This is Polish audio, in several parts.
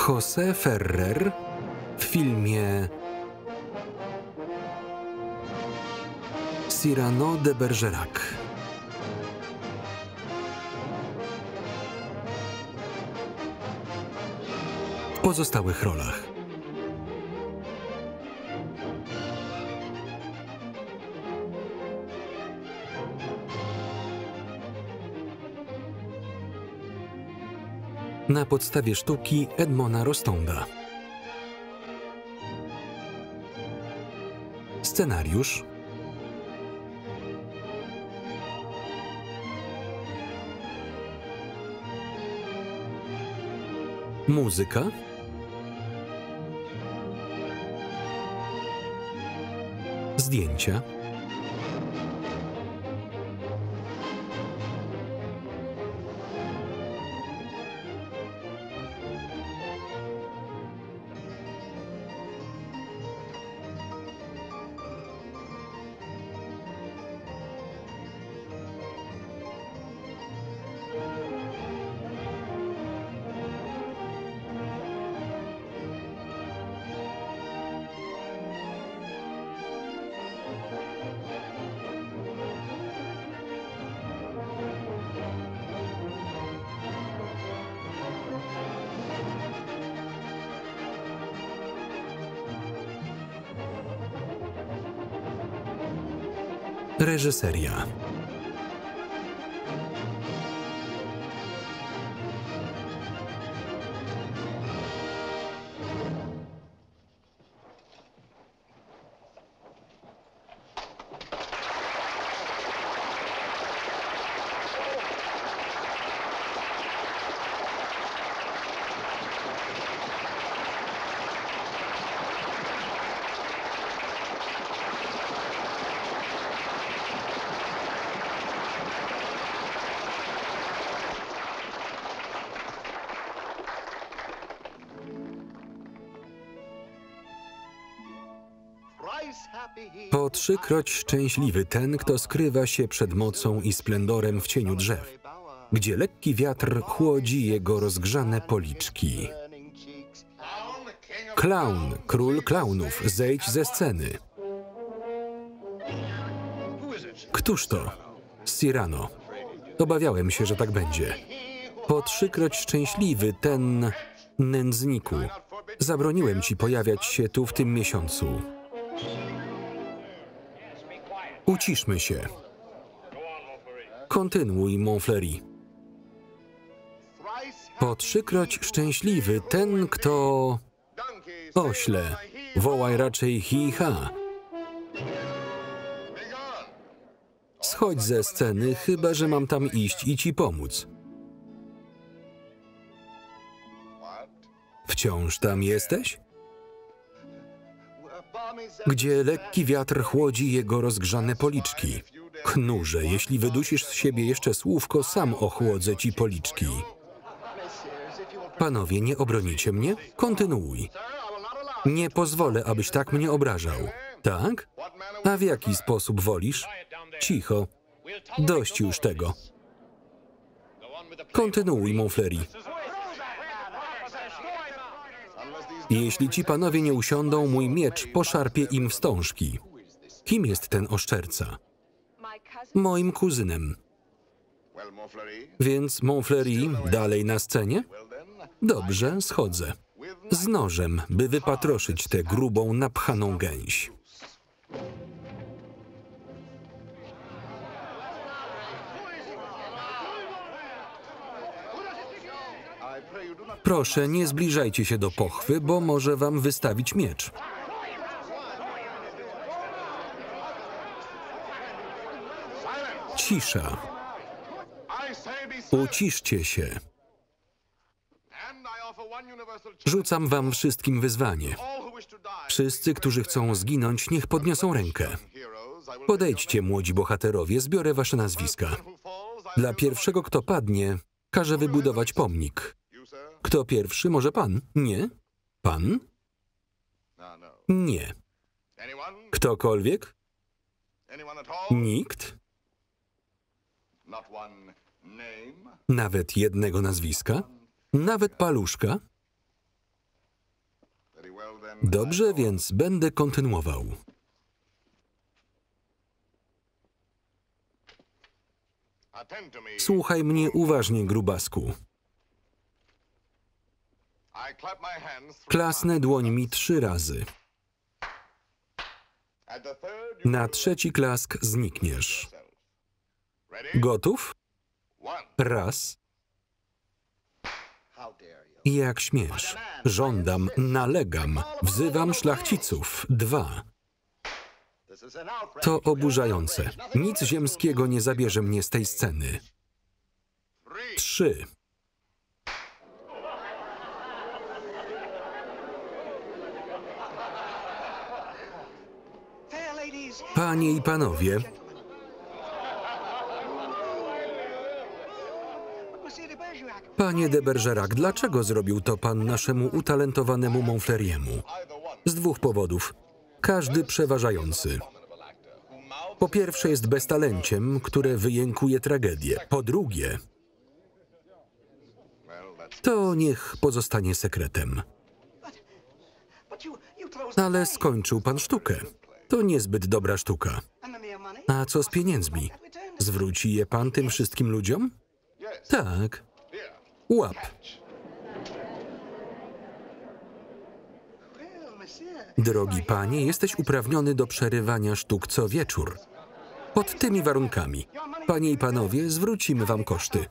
José Ferrer w filmie Cyrano de Bergerac. W pozostałych rolach na podstawie sztuki Edmona Rostonda. Scenariusz muzyka zdjęcia reżyseria. Po trzykroć szczęśliwy ten, kto skrywa się przed mocą i splendorem w cieniu drzew, gdzie lekki wiatr chłodzi jego rozgrzane policzki. Klaun, król klaunów, zejdź ze sceny. Któż to? Cyrano. Obawiałem się, że tak będzie. Po trzykroć szczęśliwy ten nędzniku. Zabroniłem ci pojawiać się tu w tym miesiącu. Uciszmy się. Kontynuuj, Montfleury. Po trzykroć szczęśliwy ten, kto... Ośle, wołaj raczej hi-ha. Schodź ze sceny, chyba że mam tam iść i ci pomóc. Wciąż tam jesteś? Gdzie lekki wiatr chłodzi jego rozgrzane policzki. Knurze, jeśli wydusisz z siebie jeszcze słówko, sam ochłodzę ci policzki. Panowie, nie obronicie mnie? Kontynuuj. Nie pozwolę, abyś tak mnie obrażał. Tak? A w jaki sposób wolisz? Cicho. Dość już tego. Kontynuuj, Montfleury. Jeśli ci panowie nie usiądą, mój miecz poszarpie im wstążki. Kim jest ten oszczerca? Moim kuzynem. Więc, Montfleury, dalej na scenie? Dobrze, schodzę. Z nożem, by wypatroszyć tę grubą, napchaną gęś. Proszę, nie zbliżajcie się do pochwy, bo może wam wystawić miecz. Cisza. Uciszcie się. Rzucam wam wszystkim wyzwanie. Wszyscy, którzy chcą zginąć, niech podniosą rękę. Podejdźcie, młodzi bohaterowie, zbiorę wasze nazwiska. Dla pierwszego, kto padnie, każę wybudować pomnik. Kto pierwszy? Może pan? Nie? Pan? Nie. Ktokolwiek? Nikt? Nawet jednego nazwiska? Nawet paluszka? Dobrze, więc będę kontynuował. Słuchaj mnie uważnie, grubasku. Klasnę dłońmi 3 razy. Na 3. klask znikniesz. Gotów? Raz. Jak śmiesz. Żądam, nalegam, wzywam szlachciców. 2. To oburzające. Nic ziemskiego nie zabierze mnie z tej sceny. 3. Panie i panowie, panie de Bergerac, dlaczego zrobił to pan naszemu utalentowanemu Montfleriemu? Z 2 powodów. Każdy przeważający. Po pierwsze jest beztalenciem, które wyjękuje tragedię. Po drugie, to niech pozostanie sekretem. Ale skończył pan sztukę. To niezbyt dobra sztuka. A co z pieniędzmi? Zwróci je pan tym wszystkim ludziom? Tak. Łap. Drogi panie, jesteś uprawniony do przerywania sztuk co wieczór. Pod tymi warunkami. Panie i panowie, zwrócimy wam koszty.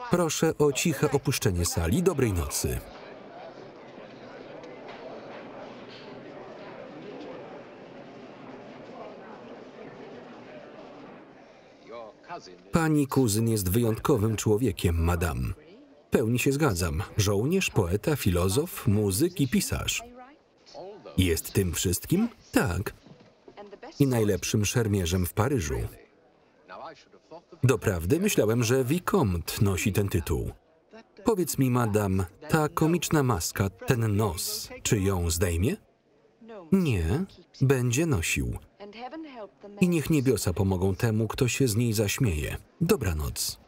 Proszę o ciche opuszczenie sali. Dobrej nocy. Pani kuzyn jest wyjątkowym człowiekiem, madame. Pełni się zgadzam. Żołnierz, poeta, filozof, muzyk i pisarz. Jest tym wszystkim? Tak. I najlepszym szermierzem w Paryżu. Doprawdy myślałem, że Vicomte nosi ten tytuł. Powiedz mi, madame, ta komiczna maska, ten nos, czy ją zdejmie? Nie, będzie nosił. I niech niebiosa pomogą temu, kto się z niej zaśmieje. Dobranoc.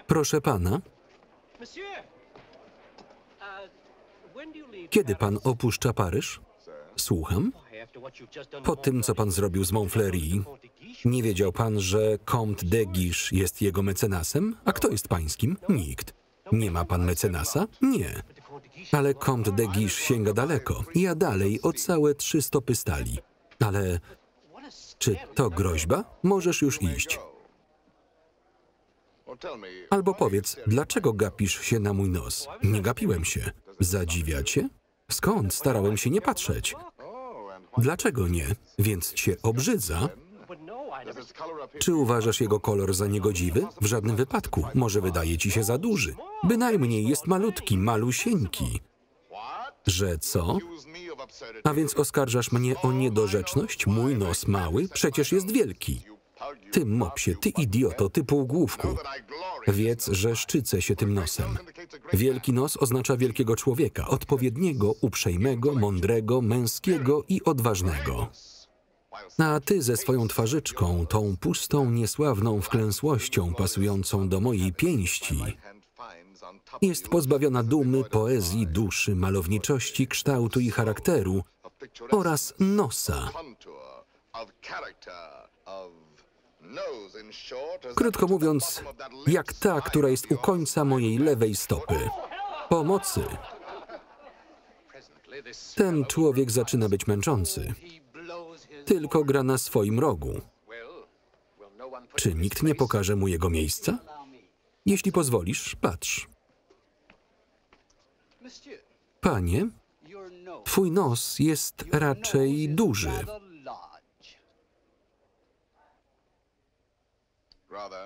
Proszę pana. Kiedy pan opuszcza Paryż? Słucham. Po tym, co pan zrobił z Montfleury, nie wiedział pan, że Comte de Guiche jest jego mecenasem? A kto jest pańskim? Nikt. Nie ma pan mecenasa? Nie. Ale Comte de Guiche sięga daleko. Ja dalej o całe 3 stopy stali. Ale czy to groźba? Możesz już iść. Albo powiedz, dlaczego gapisz się na mój nos? Nie gapiłem się. Zadziwia cię? Skąd? Starałem się nie patrzeć. Dlaczego nie? Więc cię obrzydza? Czy uważasz jego kolor za niegodziwy? W żadnym wypadku. Może wydaje ci się za duży. Bynajmniej jest malutki, malusieńki. Że co? A więc oskarżasz mnie o niedorzeczność? Mój nos mały? Przecież jest wielki. Ty mopsie, ty idioto, ty półgłówku. Wiedz, że szczycę się tym nosem. Wielki nos oznacza wielkiego człowieka, odpowiedniego, uprzejmego, mądrego, męskiego i odważnego. A ty ze swoją twarzyczką, tą pustą, niesławną wklęsłością pasującą do mojej pięści, jest pozbawiona dumy, poezji, duszy, malowniczości, kształtu i charakteru oraz nosa. Krótko mówiąc, jak ta, która jest u końca mojej lewej stopy. Pomocy. Ten człowiek zaczyna być męczący. Tylko gra na swoim rogu. Czy nikt nie pokaże mu jego miejsca? Jeśli pozwolisz, patrz. Panie, twój nos jest raczej duży.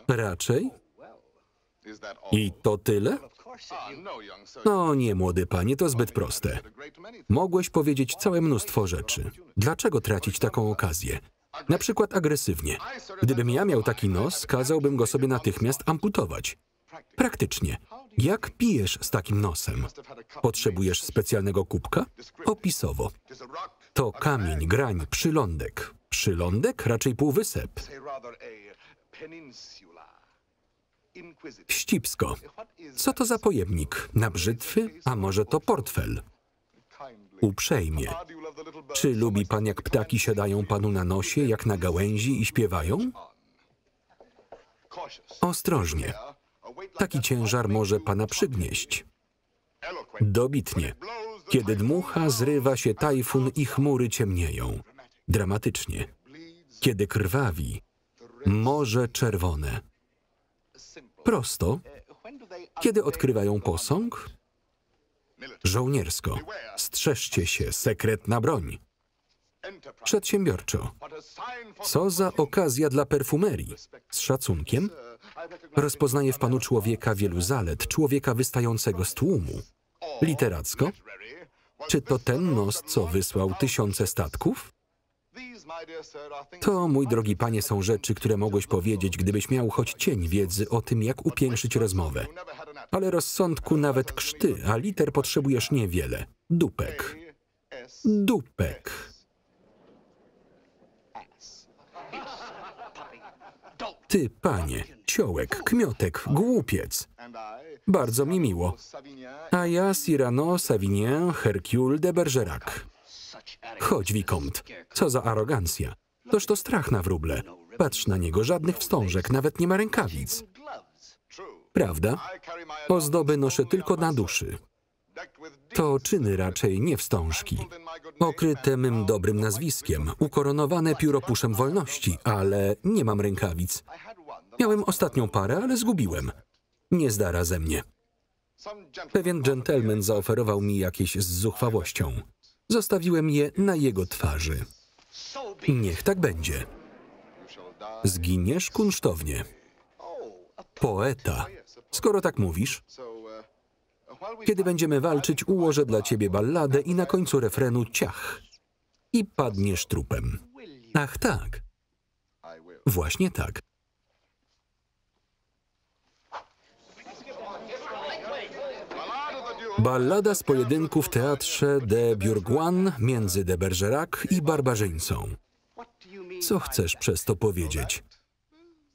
Raczej? I to tyle? No nie, młody panie, to zbyt proste. Mogłeś powiedzieć całe mnóstwo rzeczy. Dlaczego tracić taką okazję? Na przykład agresywnie. Gdybym ja miał taki nos, kazałbym go sobie natychmiast amputować. Praktycznie. Jak pijesz z takim nosem? Potrzebujesz specjalnego kubka? Opisowo. To kamień, grań, przylądek. Przylądek? Raczej półwysep. Wścibsko. Co to za pojemnik? Na brzytwy? A może to portfel? Uprzejmie. Czy lubi pan, jak ptaki siadają panu na nosie, jak na gałęzi i śpiewają? Ostrożnie. Taki ciężar może pana przygnieść. Dobitnie. Kiedy dmucha, zrywa się tajfun i chmury ciemnieją. Dramatycznie. Kiedy krwawi, morze czerwone. Prosto. Kiedy odkrywają posąg? Żołniersko. Strzeżcie się, sekretna broń. Przedsiębiorczo. Co za okazja dla perfumerii. Z szacunkiem. Rozpoznaję w panu człowieka wielu zalet, człowieka wystającego z tłumu. Literacko. Czy to ten nos, co wysłał tysiące statków? To, mój drogi panie, są rzeczy, które mogłeś powiedzieć, gdybyś miał choć cień wiedzy o tym, jak upiększyć rozmowę. Ale rozsądku nawet krzty, a liter potrzebujesz niewiele. Dupek. Dupek. Ty, panie, ciołek, kmiotek, głupiec. Bardzo mi miło. A ja Cyrano Savinien Hercule de Bergerac. Chodź, Vicomte. Co za arogancja. Toż to strach na wróble. Patrz na niego, żadnych wstążek, nawet nie ma rękawic. Prawda? Ozdoby noszę tylko na duszy. To czyny raczej, nie wstążki. Okryte mym dobrym nazwiskiem, ukoronowane pióropuszem wolności, ale nie mam rękawic. Miałem ostatnią parę, ale zgubiłem. Nie zdara ze mnie. Pewien dżentelmen zaoferował mi jakieś z zuchwałością. Zostawiłem je na jego twarzy. Niech tak będzie. Zginiesz kunsztownie. Poeta. Skoro tak mówisz. Kiedy będziemy walczyć, ułożę dla ciebie balladę i na końcu refrenu ciach. I padniesz trupem. Ach tak. Właśnie tak. Ballada z pojedynku w teatrze de Bourgoin między de Bergerac i barbarzyńcą. Co chcesz przez to powiedzieć?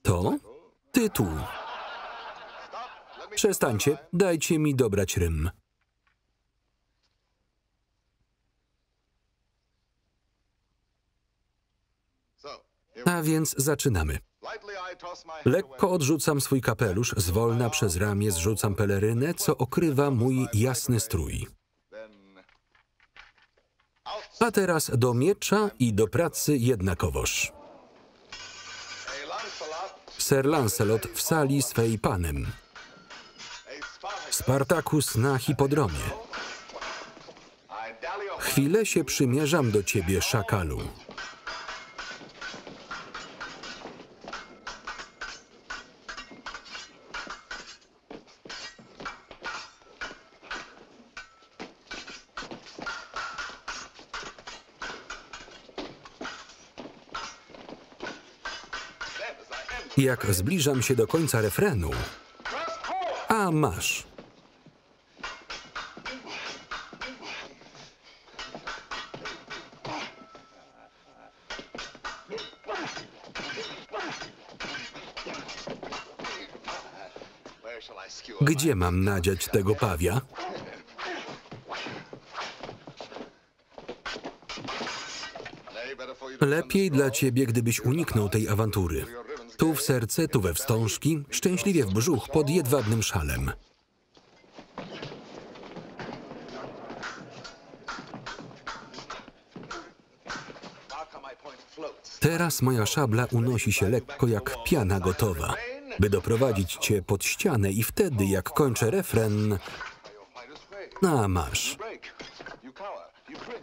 To tytuł. Przestańcie, dajcie mi dobrać rym. A więc zaczynamy. Lekko odrzucam swój kapelusz, zwolna przez ramię zrzucam pelerynę, co okrywa mój jasny strój. A teraz do miecza i do pracy jednakowoż. Sir Lancelot w sali swej panem. Spartacus na hipodromie. Chwilę się przymierzam do ciebie, szakalu. Jak zbliżam się do końca refrenu, a masz. Gdzie mam nadziać tego pawia? Lepiej dla ciebie, gdybyś uniknął tej awantury. Tu w serce, tu we wstążki, szczęśliwie w brzuch pod jedwabnym szalem. Teraz moja szabla unosi się lekko jak piana gotowa, by doprowadzić cię pod ścianę i wtedy, jak kończę refren, a masz.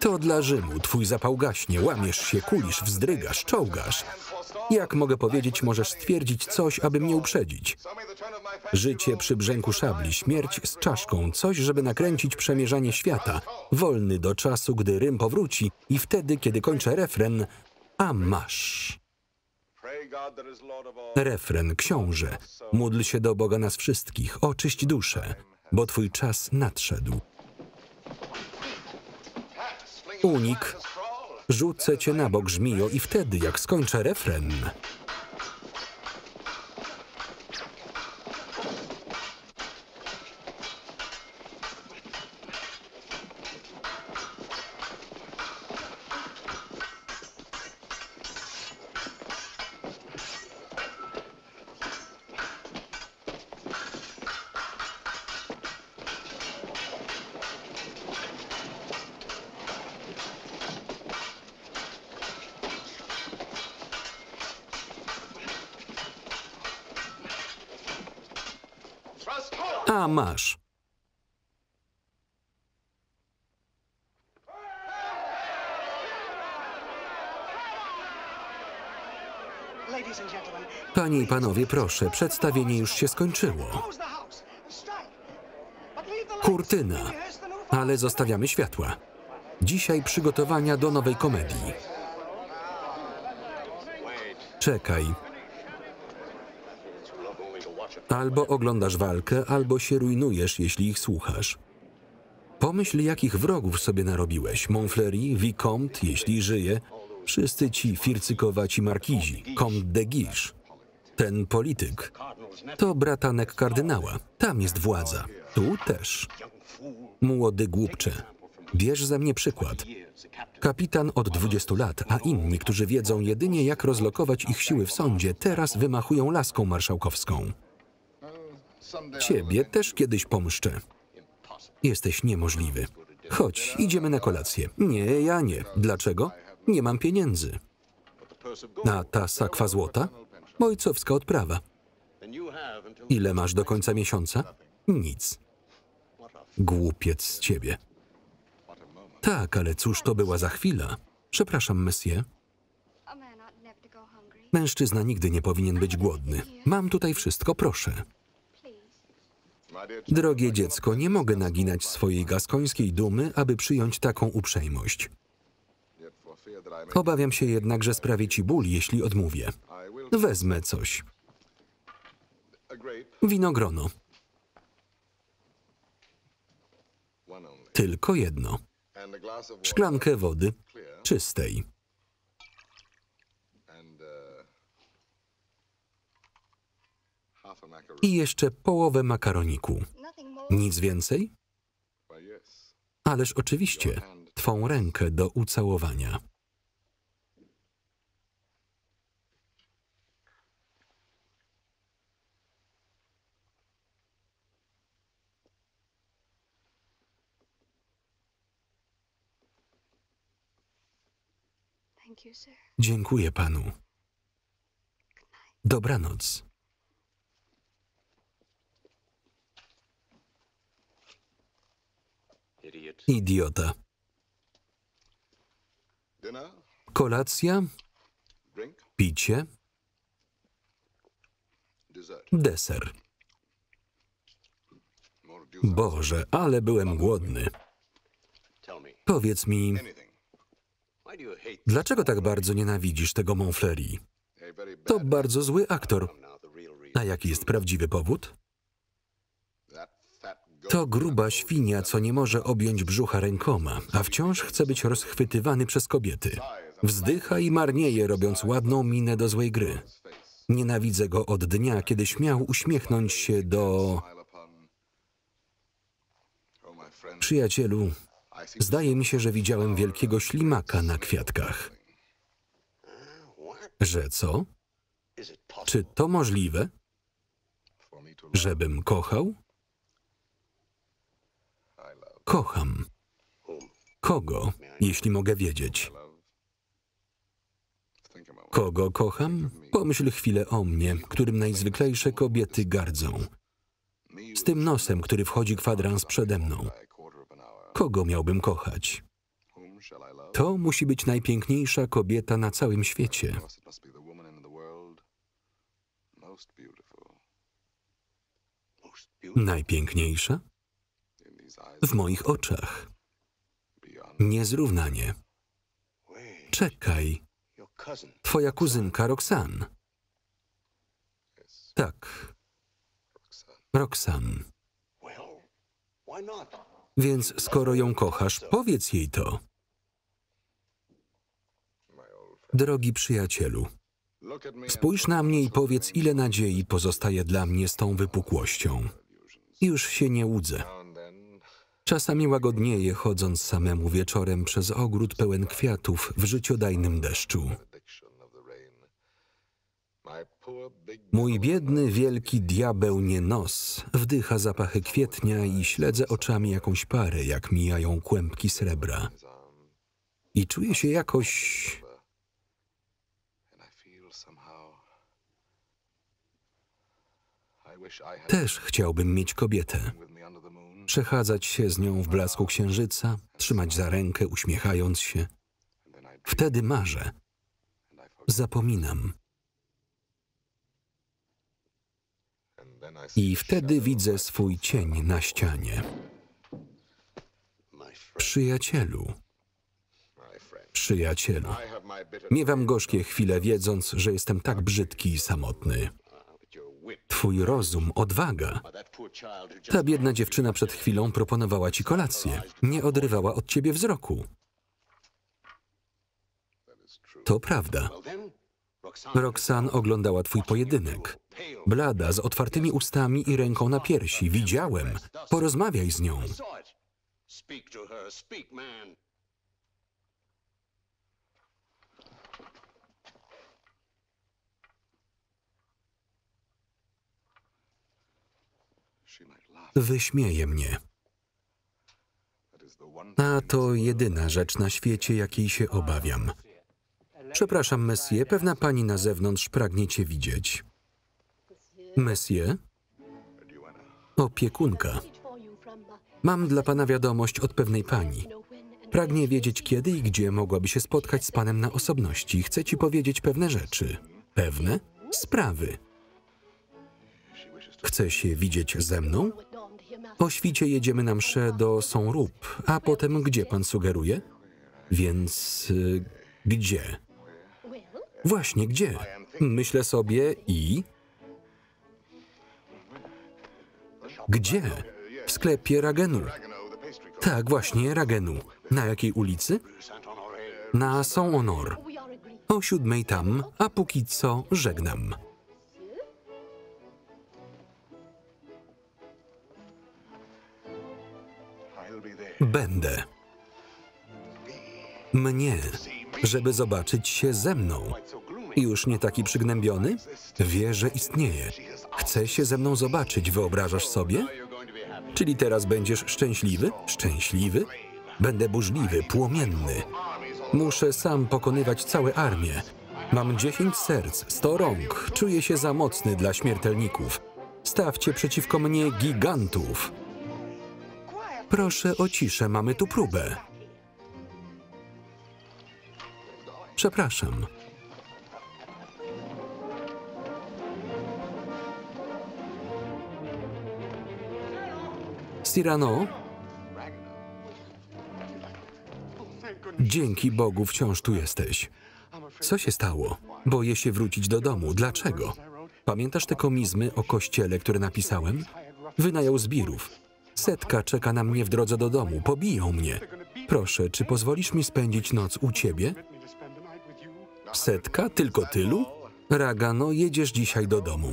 To dla Rzymu, twój zapał gaśnie, łamiesz się, kulisz, wzdrygasz, czołgasz. Jak mogę powiedzieć, możesz stwierdzić coś, aby mnie uprzedzić. Życie przy brzęku szabli, śmierć z czaszką, coś, żeby nakręcić przemierzanie świata, wolny do czasu, gdy Rym powróci i wtedy, kiedy kończę refren, a masz. Refren, książę, módl się do Boga nas wszystkich, oczyść duszę, bo twój czas nadszedł. Unik. Rzucę cię na bok, żmijo, i wtedy, jak skończę refren, A masz. Panie i panowie, proszę, przedstawienie już się skończyło. Kurtyna, ale zostawiamy światła. Dzisiaj przygotowania do nowej komedii. Czekaj. Albo oglądasz walkę, albo się rujnujesz, jeśli ich słuchasz. Pomyśl, jakich wrogów sobie narobiłeś. Montfleury, Vicomte, jeśli żyje. Wszyscy ci fircykowaci markizi. Comte de Guiche. Ten polityk. To bratanek kardynała. Tam jest władza. Tu też. Młody głupcze. Bierz ze mnie przykład. Kapitan od 20 lat, a inni, którzy wiedzą jedynie, jak rozlokować ich siły w sądzie, teraz wymachują laską marszałkowską. Ciebie też kiedyś pomszczę. Jesteś niemożliwy. Chodź, idziemy na kolację. Nie, ja nie. Dlaczego? Nie mam pieniędzy. A ta sakwa złota? Ojcowska odprawa. Ile masz do końca miesiąca? Nic. Głupiec z ciebie. Tak, ale cóż to była za chwila? Przepraszam, monsieur. Mężczyzna nigdy nie powinien być głodny. Mam tutaj wszystko, proszę. Drogie dziecko, nie mogę naginać swojej gaskońskiej dumy, aby przyjąć taką uprzejmość. Obawiam się jednak, że sprawię ci ból, jeśli odmówię. Wezmę coś. Winogrono. Tylko jedno. Szklankę wody, czystej. I jeszcze połowę makaroniku. Nic więcej? Ależ oczywiście, twą rękę do ucałowania. Dziękuję panu. Dobranoc. Idiota. Kolacja, picie, deser. Boże, ale byłem głodny. Powiedz mi, dlaczego tak bardzo nienawidzisz tego Montfleury? To bardzo zły aktor. A jaki jest prawdziwy powód? To gruba świnia, co nie może objąć brzucha rękoma, a wciąż chce być rozchwytywany przez kobiety. Wzdycha i marnieje, robiąc ładną minę do złej gry. Nienawidzę go od dnia, kiedy śmiał uśmiechnąć się do... Przyjacielu, zdaje mi się, że widziałem wielkiego ślimaka na kwiatkach. Że co? Czy to możliwe? Żebym kochał? Kocham. Kogo, jeśli mogę wiedzieć? Kogo kocham? Pomyśl chwilę o mnie, którym najzwyklejsze kobiety gardzą. Z tym nosem, który wchodzi kwadrans przede mną. Kogo miałbym kochać? To musi być najpiękniejsza kobieta na całym świecie. Najpiękniejsza? W moich oczach. Niezrównanie. Czekaj. Twoja kuzynka Roxanne. Tak. Roxanne. Więc skoro ją kochasz, powiedz jej to. Drogi przyjacielu, spójrz na mnie i powiedz, ile nadziei pozostaje dla mnie z tą wypukłością. Już się nie łudzę. Czasami łagodnieję, chodząc samemu wieczorem przez ogród pełen kwiatów w życiodajnym deszczu. Mój biedny, wielki diabeł nie nos wdycha zapachy kwietnia i śledzę oczami jakąś parę, jak mijają kłębki srebra. I czuję się jakoś... Też chciałbym mieć kobietę. Przechadzać się z nią w blasku księżyca, trzymać za rękę, uśmiechając się. Wtedy marzę. Zapominam. I wtedy widzę swój cień na ścianie. Przyjacielu. Przyjacielu. Miewam gorzkie chwile, wiedząc, że jestem tak brzydki i samotny. Twój rozum, odwaga. Ta biedna dziewczyna przed chwilą proponowała ci kolację. Nie odrywała od ciebie wzroku. To prawda. Roxanne oglądała twój pojedynek. Blada, z otwartymi ustami i ręką na piersi. Widziałem. Porozmawiaj z nią. Wyśmieje mnie. A to jedyna rzecz na świecie, jakiej się obawiam. Przepraszam, Monsieur, pewna pani na zewnątrz pragnie cię widzieć. Monsieur? Opiekunka. Mam dla pana wiadomość od pewnej pani. Pragnie wiedzieć, kiedy i gdzie mogłaby się spotkać z panem na osobności. Chce ci powiedzieć pewne rzeczy. Pewne sprawy. Chce się widzieć ze mną? O świcie jedziemy na mszę do Saint-Loup, a potem gdzie pan sugeruje? Więc gdzie? Właśnie, gdzie? Myślę sobie i... Gdzie? W sklepie Ragenu. Tak, właśnie, Ragenu. Na jakiej ulicy? Na Saint-Honor. O 7:00 tam, a póki co żegnam. Będę. Mnie, żeby zobaczyć się ze mną. Już nie taki przygnębiony? Wie, że istnieje. Chce się ze mną zobaczyć, wyobrażasz sobie? Czyli teraz będziesz szczęśliwy? Szczęśliwy? Będę burzliwy, płomienny. Muszę sam pokonywać całe armię. Mam 10 serc, 100 rąk. Czuję się za mocny dla śmiertelników. Stawcie przeciwko mnie gigantów. Proszę o ciszę, mamy tu próbę. Przepraszam. Cyrano? Dzięki Bogu wciąż tu jesteś. Co się stało? Boję się wrócić do domu. Dlaczego? Pamiętasz te komizmy o kościele, które napisałem? Wynajął zbirów. Setka czeka na mnie w drodze do domu. Pobiją mnie. Proszę, czy pozwolisz mi spędzić noc u ciebie? Setka? Tylko tylu? Ragano, jedziesz dzisiaj do domu.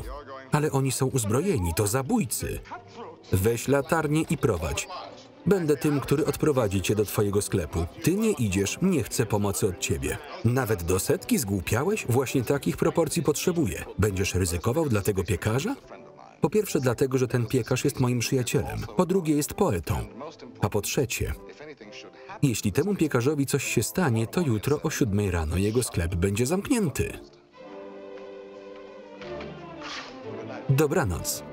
Ale oni są uzbrojeni, to zabójcy. Weź latarnię i prowadź. Będę tym, który odprowadzi cię do twojego sklepu. Ty nie idziesz, nie chcę pomocy od ciebie. Nawet do setki zgłupiałeś? Właśnie takich proporcji potrzebuję. Będziesz ryzykował dla tego piekarza? Po pierwsze dlatego, że ten piekarz jest moim przyjacielem. Po drugie jest poetą. A po trzecie, jeśli temu piekarzowi coś się stanie, to jutro o 7:00 rano jego sklep będzie zamknięty. Dobranoc.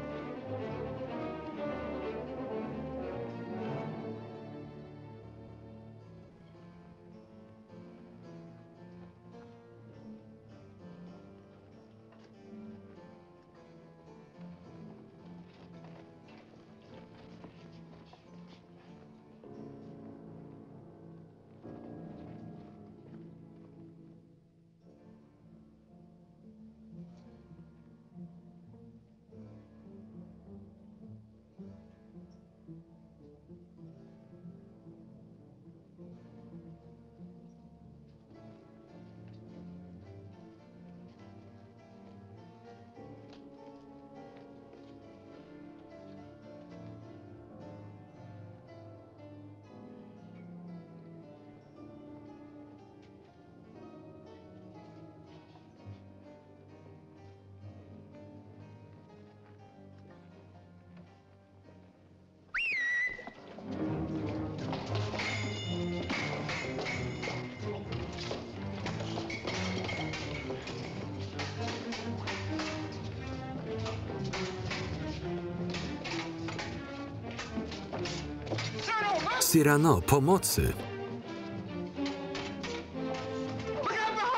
Cyrano, pomocy!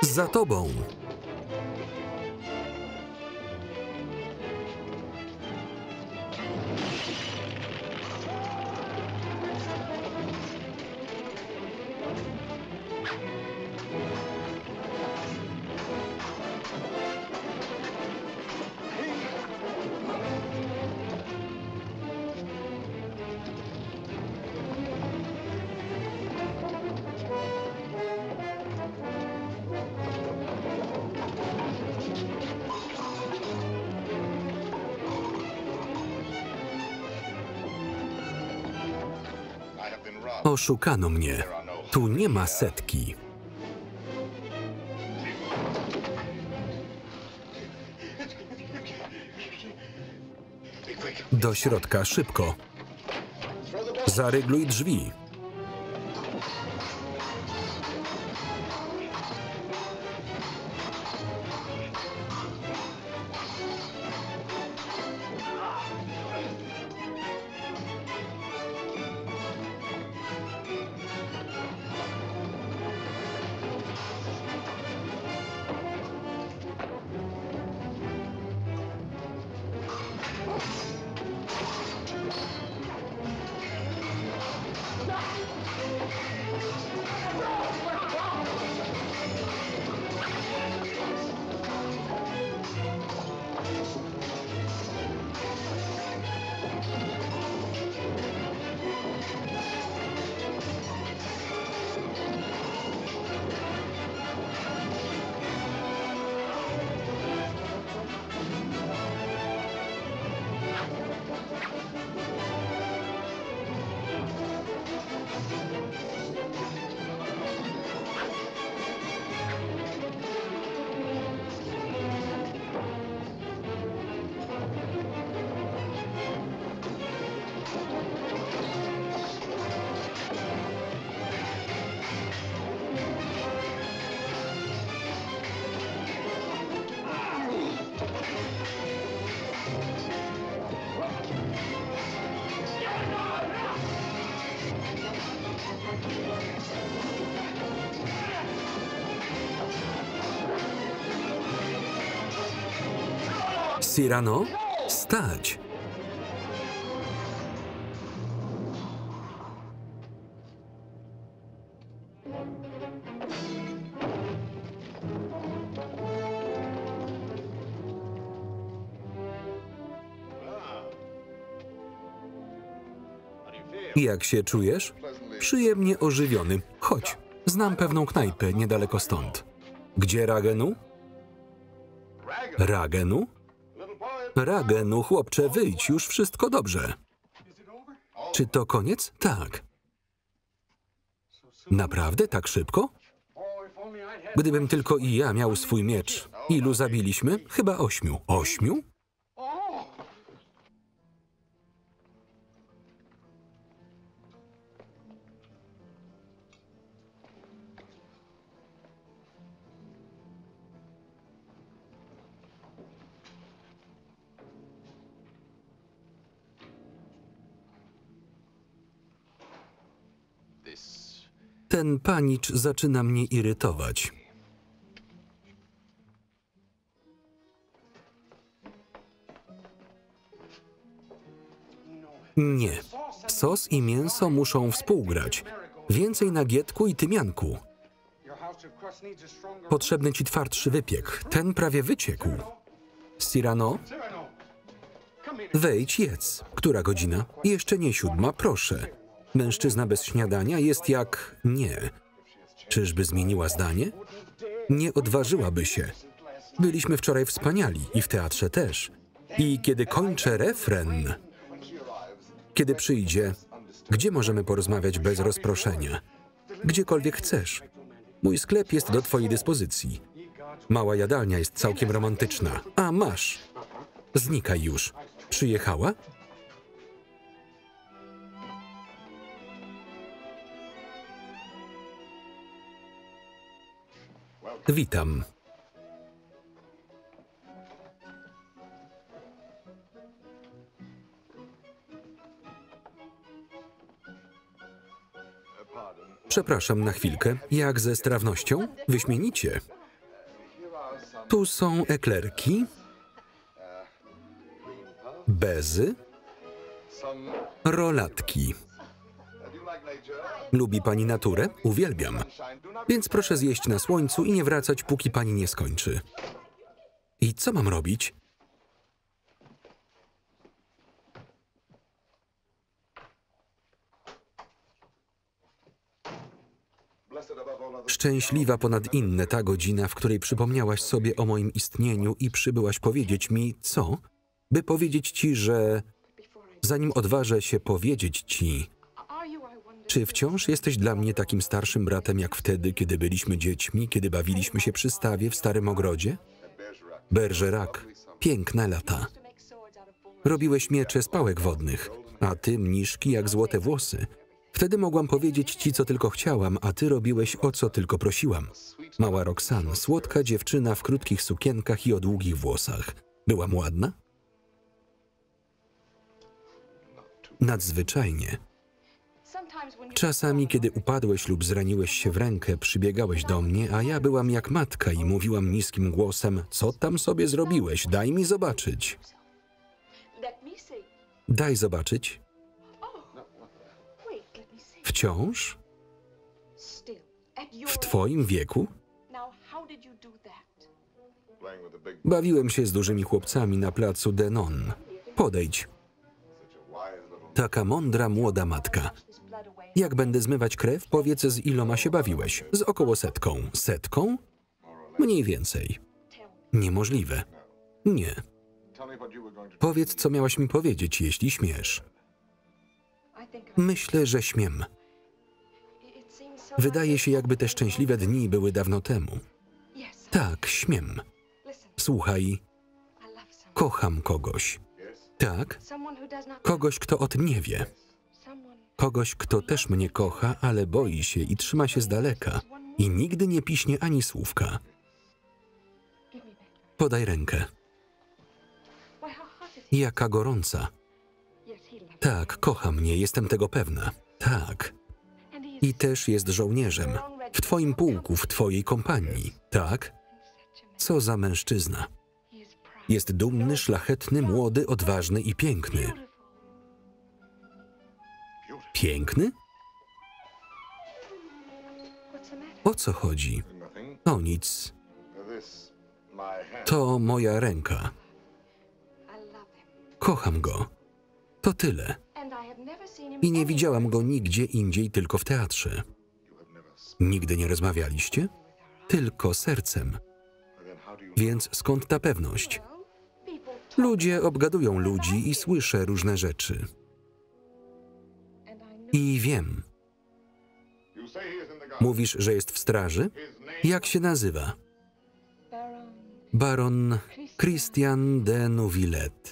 Za tobą! Oszukano mnie. Tu nie ma setki. Do środka, szybko. Zarygluj drzwi. Cyrano, stać! Jak się czujesz? Przyjemnie ożywiony. Chodź, znam pewną knajpę niedaleko stąd. Gdzie Ragenu? Ragenu? Ragenu, chłopcze, wyjdź, już wszystko dobrze. Czy to koniec? Tak. Naprawdę tak szybko? Gdybym tylko i ja miał swój miecz. Ilu zabiliśmy? Chyba 8. 8? Ten panicz zaczyna mnie irytować. Nie. Sos i mięso muszą współgrać. Więcej nagietku i tymianku. Potrzebny ci twardszy wypiek. Ten prawie wyciekł. Cyrano? Wejdź, jedz. Która godzina? Jeszcze nie 7, proszę. Mężczyzna bez śniadania jest jak... nie. Czyżby zmieniła zdanie? Nie odważyłaby się. Byliśmy wczoraj wspaniali i w teatrze też. I kiedy kończę refren... Kiedy przyjdzie, gdzie możemy porozmawiać bez rozproszenia? Gdziekolwiek chcesz. Mój sklep jest do twojej dyspozycji. Mała jadalnia jest całkiem romantyczna. A masz. Znikaj już. Przyjechała? Witam. Przepraszam na chwilkę. Jak ze strawnością? Wyśmienicie. Tu są eklerki, bezy, rolatki. Lubi pani naturę? Uwielbiam. Więc proszę zjeść na słońcu i nie wracać, póki pani nie skończy. I co mam robić? Szczęśliwa ponad inne ta godzina, w której przypomniałaś sobie o moim istnieniu i przybyłaś powiedzieć mi, co? By powiedzieć ci, że... Zanim odważę się powiedzieć ci, czy wciąż jesteś dla mnie takim starszym bratem, jak wtedy, kiedy byliśmy dziećmi, kiedy bawiliśmy się przy stawie w starym ogrodzie? Bergerac, piękne lata. Robiłeś miecze z pałek wodnych, a ty mniszki jak złote włosy. Wtedy mogłam powiedzieć ci, co tylko chciałam, a ty robiłeś, o co tylko prosiłam. Mała Roxanne, słodka dziewczyna w krótkich sukienkach i o długich włosach. Byłam ładna? Nadzwyczajnie. Czasami, kiedy upadłeś lub zraniłeś się w rękę, przybiegałeś do mnie, a ja byłam jak matka i mówiłam niskim głosem, co tam sobie zrobiłeś, daj mi zobaczyć. Daj zobaczyć. Wciąż? W twoim wieku? Bawiłem się z dużymi chłopcami na placu Denon. Podejdź. Taka mądra, młoda matka. Jak będę zmywać krew, powiedz, z iloma się bawiłeś. Z około 100. 100? Mniej więcej. Niemożliwe. Nie. Powiedz, co miałaś mi powiedzieć, jeśli śmiesz. Myślę, że śmiem. Wydaje się, jakby te szczęśliwe dni były dawno temu. Tak, śmiem. Słuchaj, kocham kogoś. Tak? Kogoś, kto o tym nie wie. Kogoś, kto też mnie kocha, ale boi się i trzyma się z daleka i nigdy nie piśnie ani słówka. Podaj rękę. Jaka gorąca. Tak, kocha mnie, jestem tego pewna. Tak. I też jest żołnierzem. W twoim pułku, w twojej kompanii. Tak? Co za mężczyzna. Jest dumny, szlachetny, młody, odważny i piękny. Piękny? O co chodzi? O nic. To moja ręka. Kocham go. To tyle. I nie widziałam go nigdzie indziej, tylko w teatrze. Nigdy nie rozmawialiście? Tylko sercem. Więc skąd ta pewność? Ludzie obgadują ludzi i słyszę różne rzeczy. I wiem. Mówisz, że jest w straży? Jak się nazywa? Baron Christian de Neuvillette.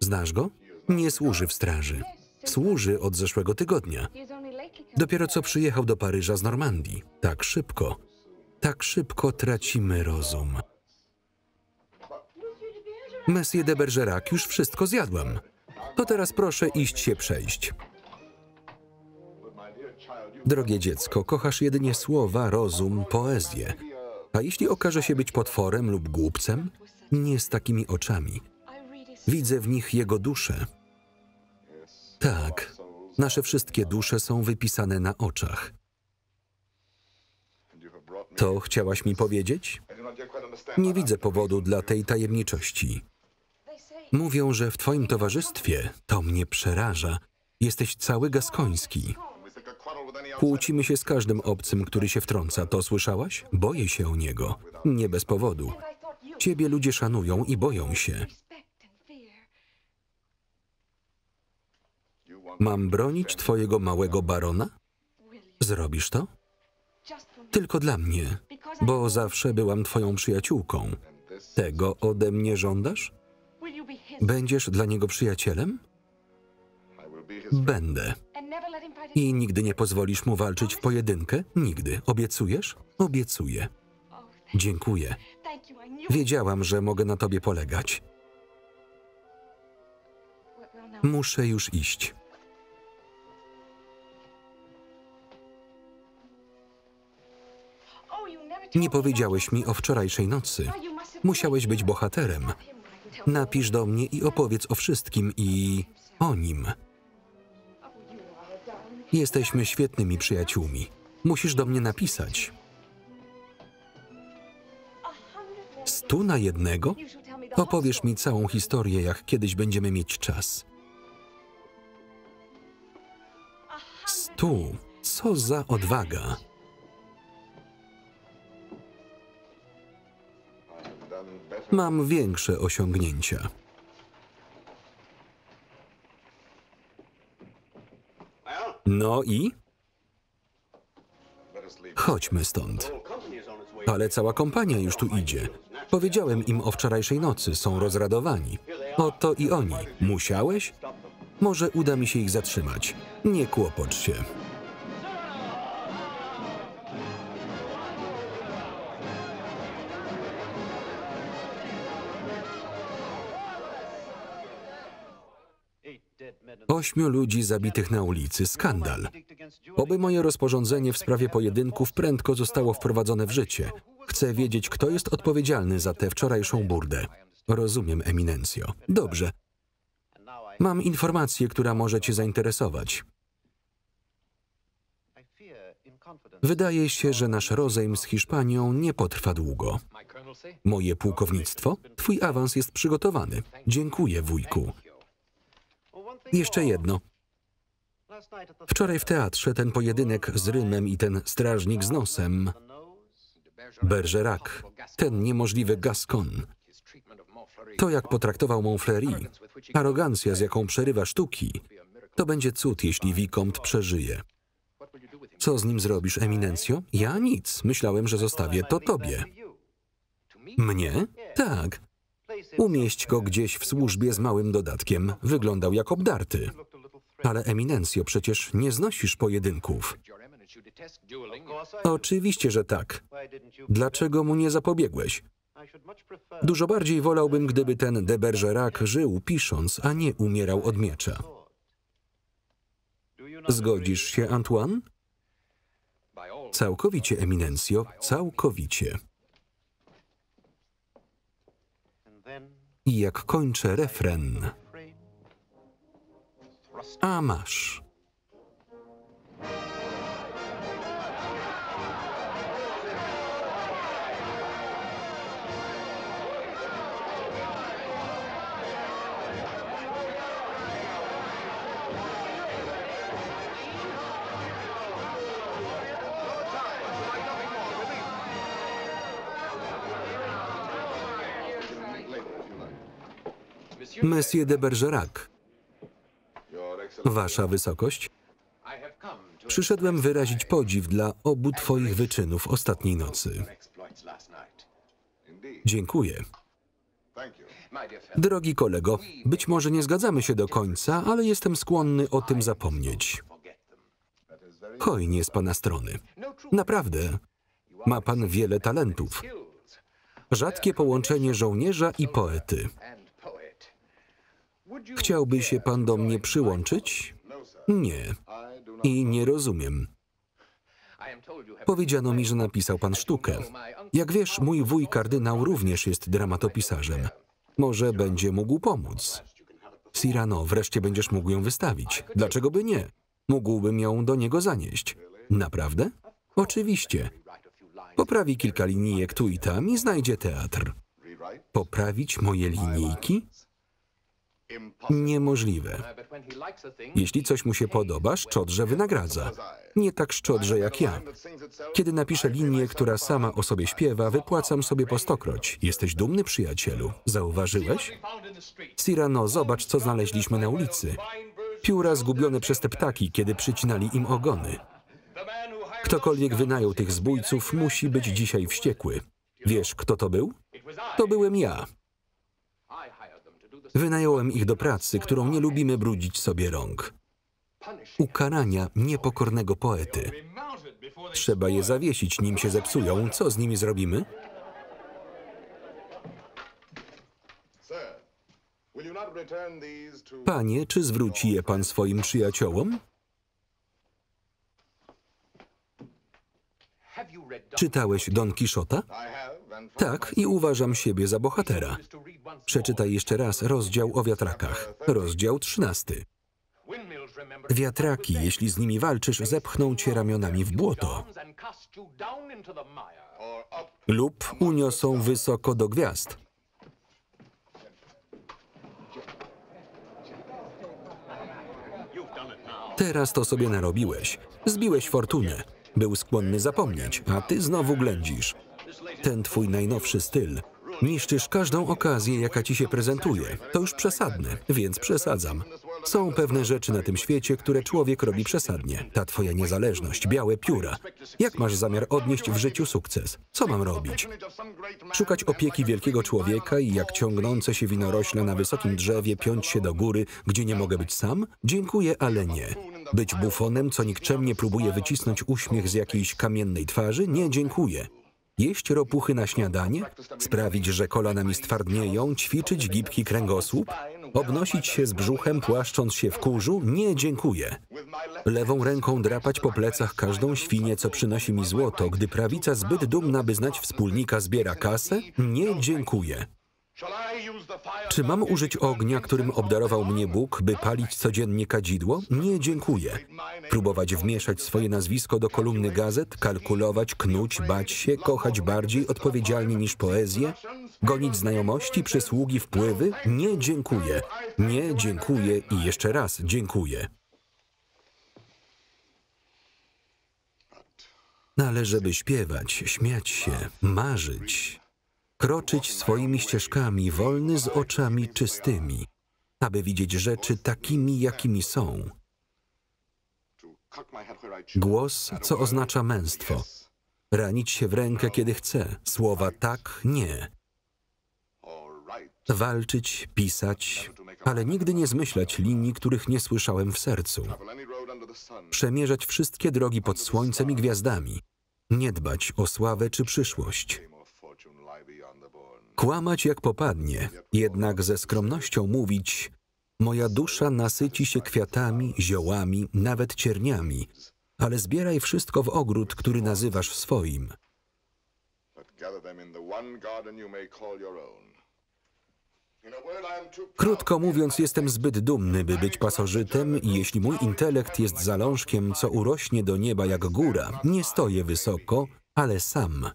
Znasz go? Nie służy w straży. Służy od zeszłego tygodnia. Dopiero co przyjechał do Paryża z Normandii. Tak szybko tracimy rozum. Monsieur de Bergerac, już wszystko zjadłam. To teraz proszę iść się przejść. Drogie dziecko, kochasz jedynie słowa, rozum, poezję. A jeśli okaże się być potworem lub głupcem? Nie z takimi oczami. Widzę w nich jego duszę. Tak, nasze wszystkie dusze są wypisane na oczach. To chciałaś mi powiedzieć? Nie widzę powodu dla tej tajemniczości. Mówią, że w twoim towarzystwie, to mnie przeraża, jesteś cały gaskoński. Kłócimy się z każdym obcym, który się wtrąca. To słyszałaś? Boję się o niego. Nie bez powodu. Ciebie ludzie szanują i boją się. Mam bronić twojego małego barona? Zrobisz to? Tylko dla mnie, bo zawsze byłam twoją przyjaciółką. Tego ode mnie żądasz? Będziesz dla niego przyjacielem? Będę. I nigdy nie pozwolisz mu walczyć w pojedynkę? Nigdy. Obiecujesz? Obiecuję. Dziękuję. Wiedziałam, że mogę na tobie polegać. Muszę już iść. Nie powiedziałeś mi o wczorajszej nocy. Musiałeś być bohaterem. Napisz do mnie i opowiedz o wszystkim i o nim. Jesteśmy świetnymi przyjaciółmi. Musisz do mnie napisać. 100 na jednego? Opowiesz mi całą historię, jak kiedyś będziemy mieć czas. 100? Co za odwaga! Mam większe osiągnięcia. No i? Chodźmy stąd. Ale cała kompania już tu idzie. Powiedziałem im o wczorajszej nocy, są rozradowani. Oto i oni. Musiałeś? Może uda mi się ich zatrzymać. Nie kłopocz się. Ośmiu ludzi zabitych na ulicy. Skandal. Oby moje rozporządzenie w sprawie pojedynków prędko zostało wprowadzone w życie. Chcę wiedzieć, kto jest odpowiedzialny za tę wczorajszą burdę. Rozumiem, Eminencjo. Dobrze. Mam informację, która może cię zainteresować. Wydaje się, że nasz rozejm z Hiszpanią nie potrwa długo. Moje pułkownictwo? Twój awans jest przygotowany. Dziękuję, wujku. Jeszcze jedno. Wczoraj w teatrze ten pojedynek z Rymem i ten strażnik z nosem. Bergerac, ten niemożliwy Gascon. To, jak potraktował Montfleury, arogancja, z jaką przerywa sztuki, to będzie cud, jeśli Vicomte przeżyje. Co z nim zrobisz, Eminencjo? Ja nic. Myślałem, że zostawię to tobie. Mnie? Tak. Umieść go gdzieś w służbie z małym dodatkiem. Wyglądał jak obdarty. Ale, Eminencjo, przecież nie znosisz pojedynków. Oczywiście, że tak. Dlaczego mu nie zapobiegłeś? Dużo bardziej wolałbym, gdyby ten de Bergerac żył pisząc, a nie umierał od miecza. Zgodzisz się, Antoine? Całkowicie, Eminencjo, całkowicie. I jak kończę refren. A masz. Monsieur de Bergerac. Wasza wysokość? Przyszedłem wyrazić podziw dla obu twoich wyczynów ostatniej nocy. Dziękuję. Drogi kolego, być może nie zgadzamy się do końca, ale jestem skłonny o tym zapomnieć. Hojnie z pana strony. Naprawdę. Ma pan wiele talentów. Rzadkie połączenie żołnierza i poety. Chciałby się pan do mnie przyłączyć? Nie. I nie rozumiem. Powiedziano mi, że napisał pan sztukę. Jak wiesz, mój wuj kardynał również jest dramatopisarzem. Może będzie mógł pomóc. Cyrano, wreszcie będziesz mógł ją wystawić. Dlaczego by nie? Mógłbym ją do niego zanieść. Naprawdę? Oczywiście. Poprawi kilka linijek tu i tam i znajdzie teatr. Poprawić moje linijki? Niemożliwe. Jeśli coś mu się podoba, szczodrze wynagradza. Nie tak szczodrze jak ja. Kiedy napiszę linię, która sama o sobie śpiewa, wypłacam sobie po 100-kroć. Jesteś dumny, przyjacielu. Zauważyłeś? Cyrano, zobacz, co znaleźliśmy na ulicy. Pióra zgubione przez te ptaki, kiedy przycinali im ogony. Ktokolwiek wynajął tych zbójców, musi być dzisiaj wściekły. Wiesz, kto to był? To byłem ja. Wynająłem ich do pracy, którą nie lubimy brudzić sobie rąk. Ukarania niepokornego poety. Trzeba je zawiesić, nim się zepsują. Co z nimi zrobimy? Panie, czy zwróci je pan swoim przyjaciołom? Czytałeś Don Kiszota? Tak, i uważam siebie za bohatera. Przeczytaj jeszcze raz rozdział o wiatrakach, rozdział 13. Wiatraki, jeśli z nimi walczysz, zepchną cię ramionami w błoto lub uniosą wysoko do gwiazd. Teraz to sobie narobiłeś. Zbiłeś fortunę. Był skłonny zapomnieć, a ty znowu ględzisz. Ten twój najnowszy styl. Niszczysz każdą okazję, jaka ci się prezentuje. To już przesadne, więc przesadzam. Są pewne rzeczy na tym świecie, które człowiek robi przesadnie. Ta twoja niezależność, białe pióra. Jak masz zamiar odnieść w życiu sukces? Co mam robić? Szukać opieki wielkiego człowieka i jak ciągnące się winorośla na wysokim drzewie piąć się do góry, gdzie nie mogę być sam? Dziękuję, ale nie. Być bufonem, co nikczemnie próbuje wycisnąć uśmiech z jakiejś kamiennej twarzy? Nie, dziękuję. Jeść ropuchy na śniadanie? Sprawić, że kolana mi stwardnieją? Ćwiczyć gibki kręgosłup? Obnosić się z brzuchem, płaszcząc się w kurzu? Nie, dziękuję. Lewą ręką drapać po plecach każdą świnię, co przynosi mi złoto, gdy prawica zbyt dumna, by znać wspólnika, zbiera kasę? Nie, dziękuję. Czy mam użyć ognia, którym obdarował mnie Bóg, by palić codziennie kadzidło? Nie, dziękuję. Próbować wmieszać swoje nazwisko do kolumny gazet, kalkulować, knuć, bać się, kochać bardziej odpowiedzialnie niż poezję? Gonić znajomości, przysługi, wpływy? Nie, dziękuję. Nie, dziękuję i jeszcze raz dziękuję. Ale żeby śpiewać, śmiać się, marzyć, kroczyć swoimi ścieżkami, wolny z oczami czystymi, aby widzieć rzeczy takimi, jakimi są. Głos, co oznacza męstwo. Ranić się w rękę, kiedy chcę. Słowa tak, nie. Walczyć, pisać, ale nigdy nie zmyślać linii, których nie słyszałem w sercu. Przemierzać wszystkie drogi pod słońcem i gwiazdami. Nie dbać o sławę czy przyszłość. Kłamać jak popadnie, jednak ze skromnością mówić: moja dusza nasyci się kwiatami, ziołami, nawet cierniami, ale zbieraj wszystko w ogród, który nazywasz swoim. Krótko mówiąc, jestem zbyt dumny, by być pasożytem i jeśli mój intelekt jest zalążkiem, co urośnie do nieba jak góra, nie stoję wysoko, ale sam.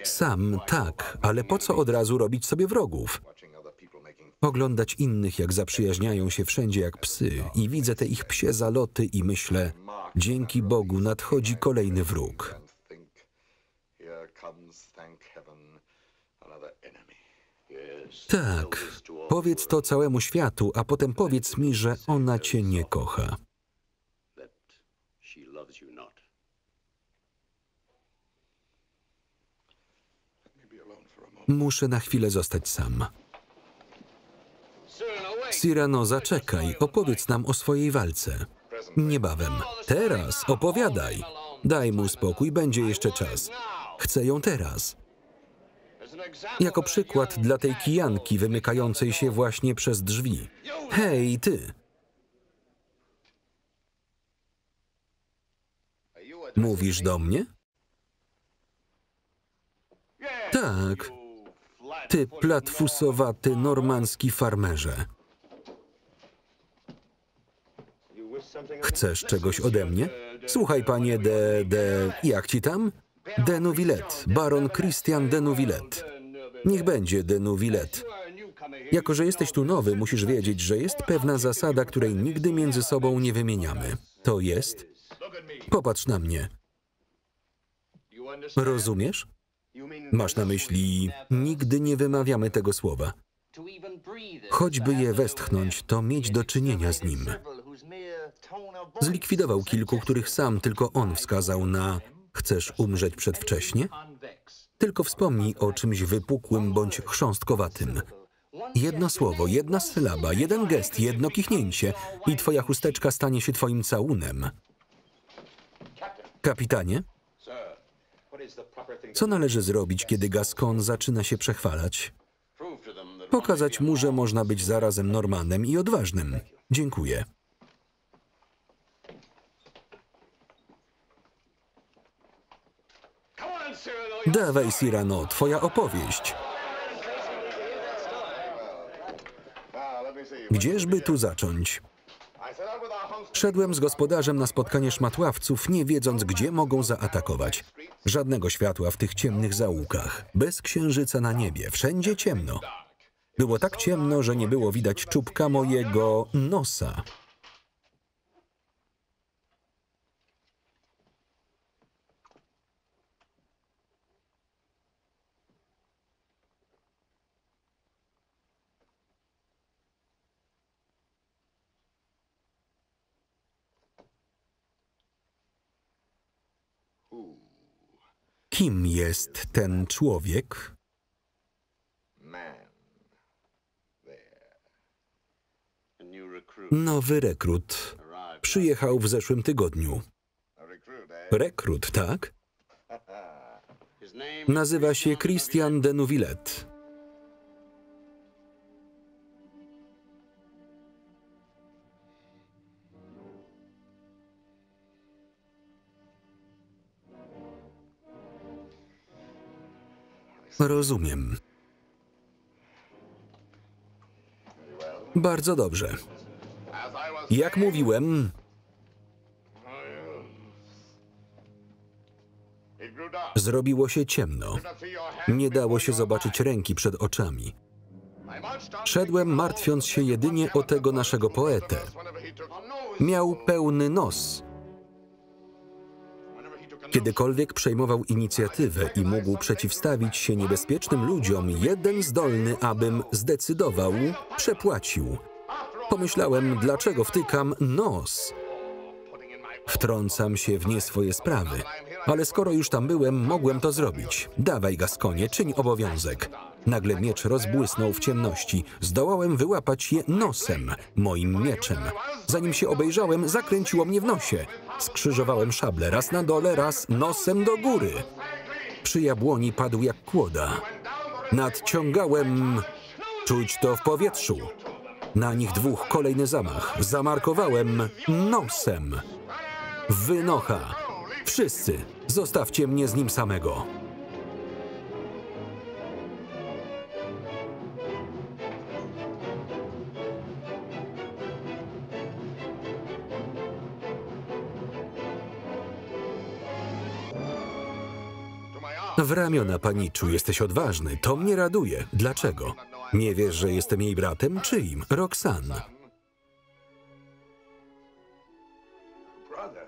Sam, tak, ale po co od razu robić sobie wrogów? Oglądać innych, jak zaprzyjaźniają się wszędzie jak psy i widzę te ich psie zaloty i myślę: dzięki Bogu nadchodzi kolejny wróg. Tak, powiedz to całemu światu, a potem powiedz mi, że ona cię nie kocha. Muszę na chwilę zostać sam. Cyrano, zaczekaj, opowiedz nam o swojej walce. Niebawem. Teraz, opowiadaj. Daj mu spokój, będzie jeszcze czas. Chcę ją teraz. Jako przykład dla tej kijanki wymykającej się właśnie przez drzwi. Hej, ty! Mówisz do mnie? Tak. Ty platfusowaty normandzki farmerze. Chcesz czegoś ode mnie? Słuchaj, panie jak ci tam? De Neuvillette, baron Christian de Neuvillette. Niech będzie de Neuvillette. Jako że jesteś tu nowy, musisz wiedzieć, że jest pewna zasada, której nigdy między sobą nie wymieniamy. To jest... Popatrz na mnie. Rozumiesz? Masz na myśli, nigdy nie wymawiamy tego słowa. Choćby je westchnąć, to mieć do czynienia z nim. Zlikwidował kilku, których sam tylko on wskazał na chcesz umrzeć przedwcześnie? Tylko wspomnij o czymś wypukłym bądź chrząstkowatym. Jedno słowo, jedna sylaba, jeden gest, jedno kichnięcie i twoja chusteczka stanie się twoim całunem. Kapitanie? Co należy zrobić, kiedy Gascon zaczyna się przechwalać? Pokazać mu, że można być zarazem Normanem i odważnym. Dziękuję. Dawaj, Cyrano, twoja opowieść. Gdzieżby tu zacząć? Szedłem z gospodarzem na spotkanie szmatławców, nie wiedząc, gdzie mogą zaatakować. Żadnego światła w tych ciemnych zaułkach. Bez księżyca na niebie. Wszędzie ciemno. Było tak ciemno, że nie było widać czubka mojego nosa. Kim jest ten człowiek? Nowy rekrut. Przyjechał w zeszłym tygodniu. Rekrut, tak? Nazywa się Christian de Neuvillette. Rozumiem. Bardzo dobrze. Jak mówiłem, zrobiło się ciemno. Nie dało się zobaczyć ręki przed oczami. Szedłem, martwiąc się jedynie o tego naszego poetę. Miał pełny nos. Kiedykolwiek przejmował inicjatywę i mógł przeciwstawić się niebezpiecznym ludziom, jeden zdolny, abym zdecydował, przepłacił. Pomyślałem, dlaczego wtykam nos? Wtrącam się w nie swoje sprawy. Ale skoro już tam byłem, mogłem to zrobić. Dawaj, Gaskonie, czyń obowiązek. Nagle miecz rozbłysnął w ciemności. Zdołałem wyłapać je nosem, moim mieczem. Zanim się obejrzałem, zakręciło mnie w nosie. Skrzyżowałem szable, raz na dole, raz nosem do góry. Przy jabłoni padł jak kłoda. Nadciągałem, czuć to w powietrzu. Na nich dwóch, kolejny zamach. Zamarkowałem nosem. Wynocha. Wszyscy, zostawcie mnie z nim samego. W ramiona, paniczu, jesteś odważny. To mnie raduje. Dlaczego? Nie wiesz, że jestem jej bratem? Czyim? Roxanne.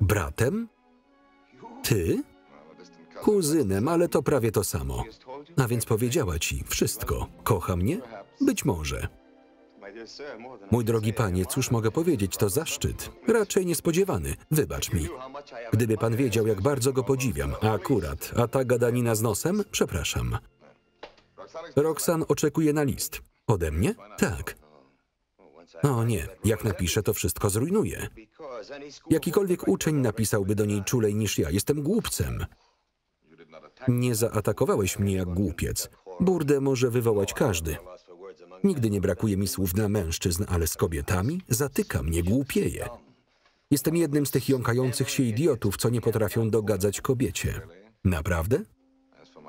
Bratem? Ty? Kuzynem, ale to prawie to samo. A więc powiedziała ci wszystko. Kocha mnie? Być może. Mój drogi panie, cóż mogę powiedzieć, to zaszczyt. Raczej niespodziewany. Wybacz mi. Gdyby pan wiedział, jak bardzo go podziwiam. A ta gadanina z nosem? Przepraszam. Roxanne oczekuje na list. Ode mnie? Tak. O nie, jak napiszę, to wszystko zrujnuje. Jakikolwiek uczeń napisałby do niej czulej niż ja. Jestem głupcem. Nie zaatakowałeś mnie jak głupiec. Burdę może wywołać każdy. Nigdy nie brakuje mi słów dla mężczyzn, ale z kobietami zatyka mnie, głupieje. Jestem jednym z tych jąkających się idiotów, co nie potrafią dogadzać kobiecie. Naprawdę?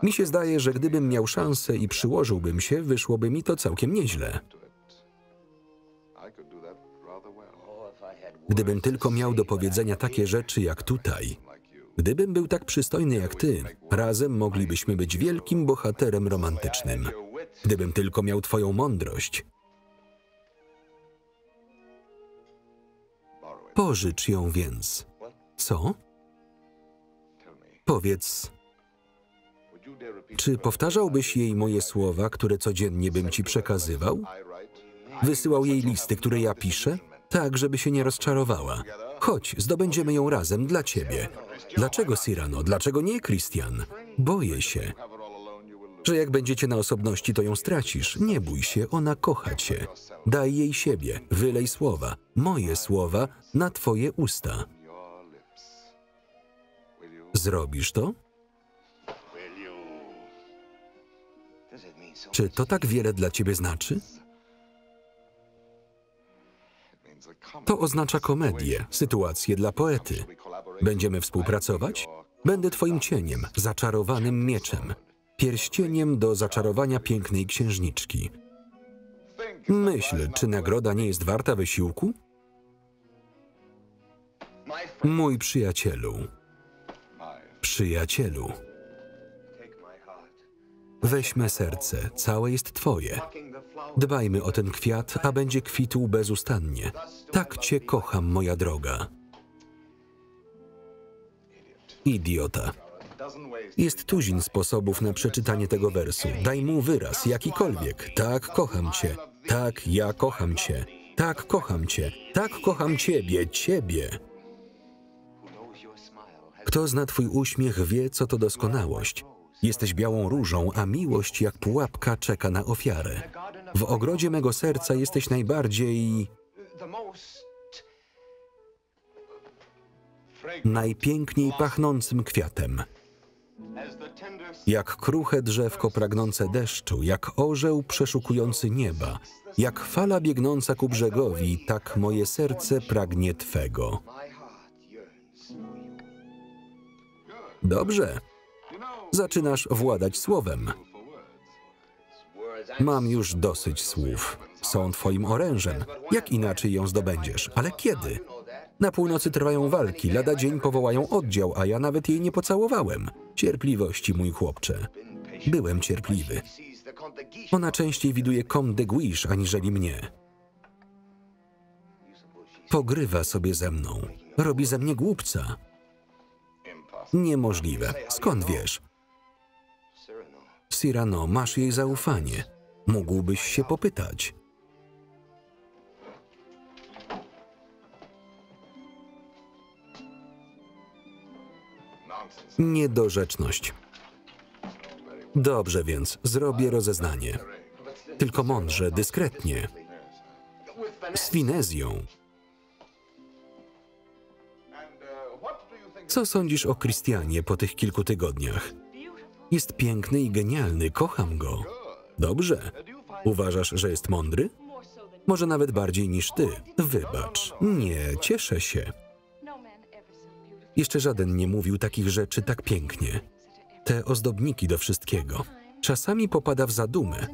Mi się zdaje, że gdybym miał szansę i przyłożyłbym się, wyszłoby mi to całkiem nieźle. Gdybym tylko miał do powiedzenia takie rzeczy jak tutaj. Gdybym był tak przystojny jak ty, razem moglibyśmy być wielkim bohaterem romantycznym. Gdybym tylko miał twoją mądrość. Pożycz ją więc. Co? Powiedz, czy powtarzałbyś jej moje słowa, które codziennie bym ci przekazywał? Wysyłał jej listy, które ja piszę? Tak, żeby się nie rozczarowała. Chodź, zdobędziemy ją razem, dla ciebie. Dlaczego, Cyrano? Dlaczego nie, Christian? Boję się, że jak będziecie na osobności, to ją stracisz. Nie bój się, ona kocha cię. Daj jej siebie, wylej słowa, moje słowa, na twoje usta. Zrobisz to? Czy to tak wiele dla ciebie znaczy? To oznacza komedię, sytuację dla poety. Będziemy współpracować? Będę twoim cieniem, zaczarowanym mieczem, pierścieniem do zaczarowania pięknej księżniczki. Myśl, czy nagroda nie jest warta wysiłku? Mój przyjacielu, przyjacielu, weź me serce, całe jest twoje. Dbajmy o ten kwiat, a będzie kwitł bezustannie. Tak cię kocham, moja droga. Idiota. Jest tuzin sposobów na przeczytanie tego wersu. Daj mu wyraz, jakikolwiek. Tak, kocham cię. Tak, ja kocham cię. Tak, kocham cię. Tak, kocham ciebie, ciebie. Kto zna twój uśmiech, wie, co to doskonałość. Jesteś białą różą, a miłość jak pułapka czeka na ofiarę. W ogrodzie mego serca jesteś najpiękniej pachnącym kwiatem. Jak kruche drzewko pragnące deszczu, jak orzeł przeszukujący nieba, jak fala biegnąca ku brzegowi, tak moje serce pragnie twego. Dobrze. Zaczynasz władać słowem. Mam już dosyć słów. Są twoim orężem. Jak inaczej ją zdobędziesz? Ale kiedy? Na północy trwają walki, lada dzień powołają oddział, a ja nawet jej nie pocałowałem. Cierpliwości, mój chłopcze. Byłem cierpliwy. Ona częściej widuje Comte de Guiche aniżeli mnie. Pogrywa sobie ze mną. Robi ze mnie głupca. Niemożliwe. Skąd wiesz? Cyrano, masz jej zaufanie. Mógłbyś się popytać. Niedorzeczność. Dobrze więc, zrobię rozeznanie. Tylko mądrze, dyskretnie. Z finezją. Co sądzisz o Krystianie po tych kilku tygodniach? Jest piękny i genialny, kocham go. Dobrze. Uważasz, że jest mądry? Może nawet bardziej niż ty. Wybacz. Nie, cieszę się. Jeszcze żaden nie mówił takich rzeczy tak pięknie. Te ozdobniki do wszystkiego. Czasami popada w zadumę.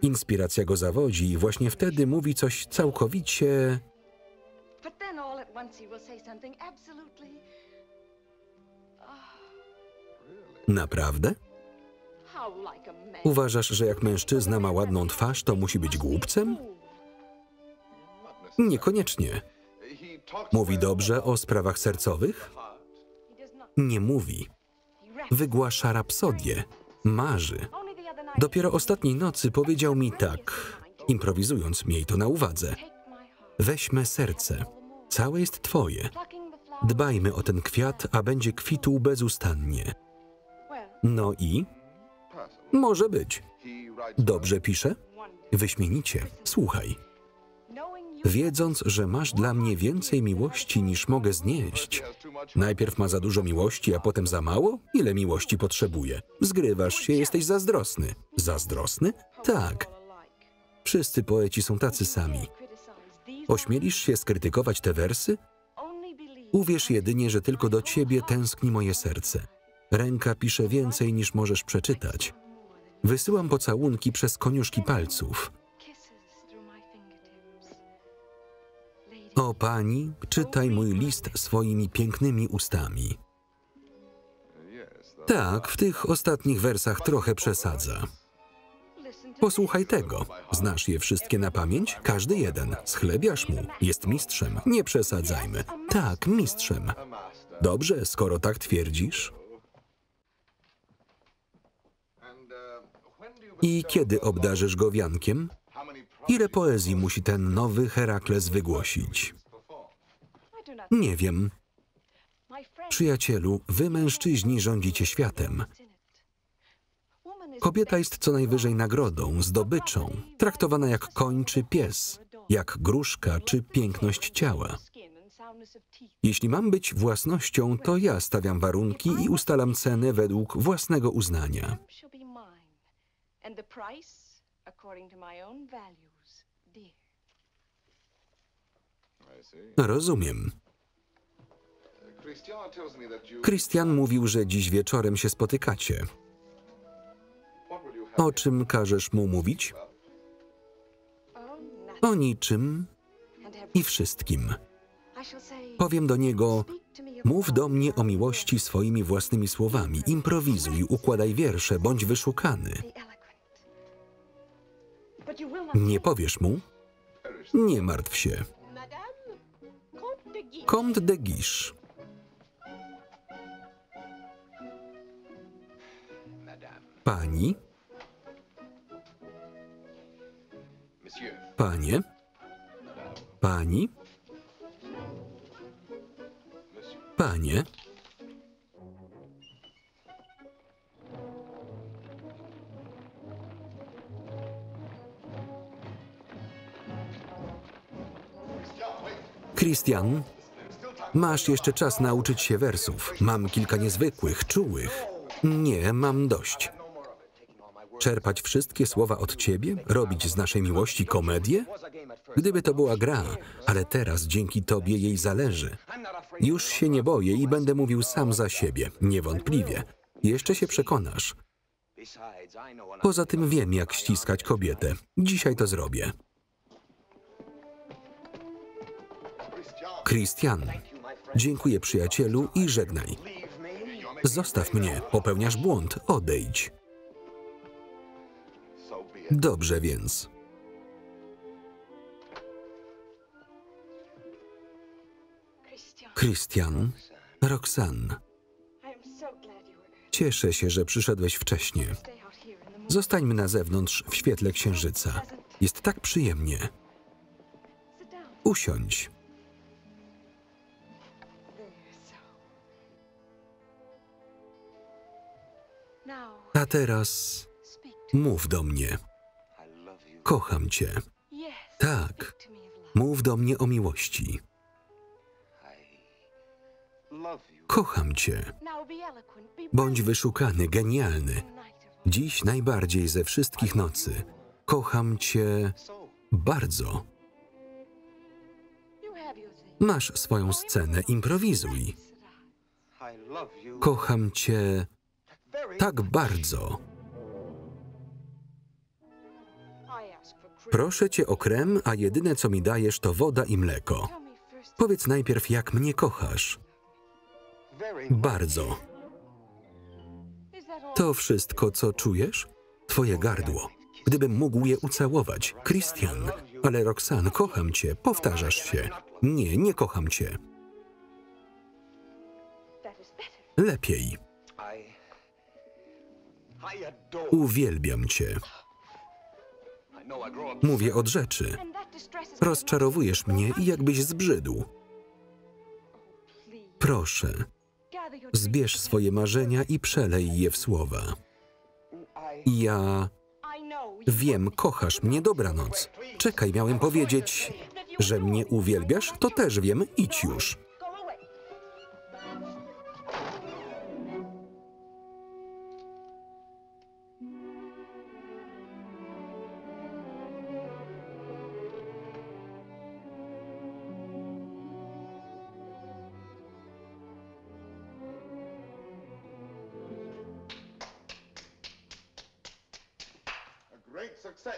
Inspiracja go zawodzi i właśnie wtedy mówi coś całkowicie... Naprawdę? Uważasz, że jak mężczyzna ma ładną twarz, to musi być głupcem? Niekoniecznie. Mówi dobrze o sprawach sercowych? Nie mówi. Wygłasza rapsodię. Marzy. Dopiero ostatniej nocy powiedział mi tak, improwizując, miej to na uwadze. Weź me serce, całe jest twoje. Dbajmy o ten kwiat, a będzie kwitł bezustannie. No i? Może być. Dobrze pisze? Wyśmienicie. Słuchaj. Wiedząc, że masz dla mnie więcej miłości niż mogę znieść. Najpierw ma za dużo miłości, a potem za mało? Ile miłości potrzebuje? Zgrywasz się, jesteś zazdrosny. Zazdrosny? Tak. Wszyscy poeci są tacy sami. Ośmielisz się skrytykować te wersy? Uwierz jedynie, że tylko do ciebie tęskni moje serce. Ręka pisze więcej niż możesz przeczytać. Wysyłam pocałunki przez koniuszki palców. O pani, czytaj mój list swoimi pięknymi ustami. Tak, w tych ostatnich wersach trochę przesadza. Posłuchaj tego. Znasz je wszystkie na pamięć? Każdy jeden. Schlebiasz mu. Jest mistrzem. Nie przesadzajmy. Tak, mistrzem. Dobrze, skoro tak twierdzisz. I kiedy obdarzysz go wiankiem? Ile poezji musi ten nowy Herakles wygłosić? Nie wiem. Przyjacielu, wy mężczyźni rządzicie światem. Kobieta jest co najwyżej nagrodą, zdobyczą, traktowana jak koń czy pies, jak gruszka czy piękność ciała. Jeśli mam być własnością, to ja stawiam warunki i ustalam cenę według własnego uznania. Rozumiem. Christian mówił, że dziś wieczorem się spotykacie. O czym każesz mu mówić? O niczym i wszystkim. Powiem do niego: mów do mnie o miłości swoimi własnymi słowami, improwizuj, układaj wiersze, bądź wyszukany. Nie powiesz mu? Nie martw się. Comte de Guiche. Pani? Panie? Pani? Panie? Christian, masz jeszcze czas nauczyć się wersów. Mam kilka niezwykłych, czułych. Nie, mam dość. Czerpać wszystkie słowa od ciebie? Robić z naszej miłości komedię? Gdyby to była gra, ale teraz dzięki tobie jej zależy. Już się nie boję i będę mówił sam za siebie, niewątpliwie. Jeszcze się przekonasz. Poza tym wiem, jak ściskać kobietę. Dzisiaj to zrobię. Christian, dziękuję przyjacielu i żegnaj. Zostaw mnie, popełniasz błąd, odejdź. Dobrze więc. Christian, Roxanne. Cieszę się, że przyszedłeś wcześnie. Zostańmy na zewnątrz w świetle księżyca. Jest tak przyjemnie. Usiądź. A teraz mów do mnie. Kocham cię. Tak, mów do mnie o miłości. Kocham cię. Bądź wyszukany, genialny. Dziś najbardziej ze wszystkich nocy. Kocham cię bardzo. Masz swoją scenę, improwizuj. Kocham cię tak bardzo. Proszę cię o krem, a jedyne co mi dajesz to woda i mleko. Powiedz najpierw, jak mnie kochasz. Bardzo. To wszystko, co czujesz? Twoje gardło. Gdybym mógł je ucałować. Christian, ale Roxanne, kocham cię. Powtarzasz się. Nie, nie kocham cię. Lepiej. Uwielbiam cię. Mówię od rzeczy. Rozczarowujesz mnie i jakbyś zbrzydł. Proszę, zbierz swoje marzenia i przelej je w słowa. Ja wiem, kochasz mnie, dobranoc. Czekaj, miałem powiedzieć, że mnie uwielbiasz? To też wiem, idź już.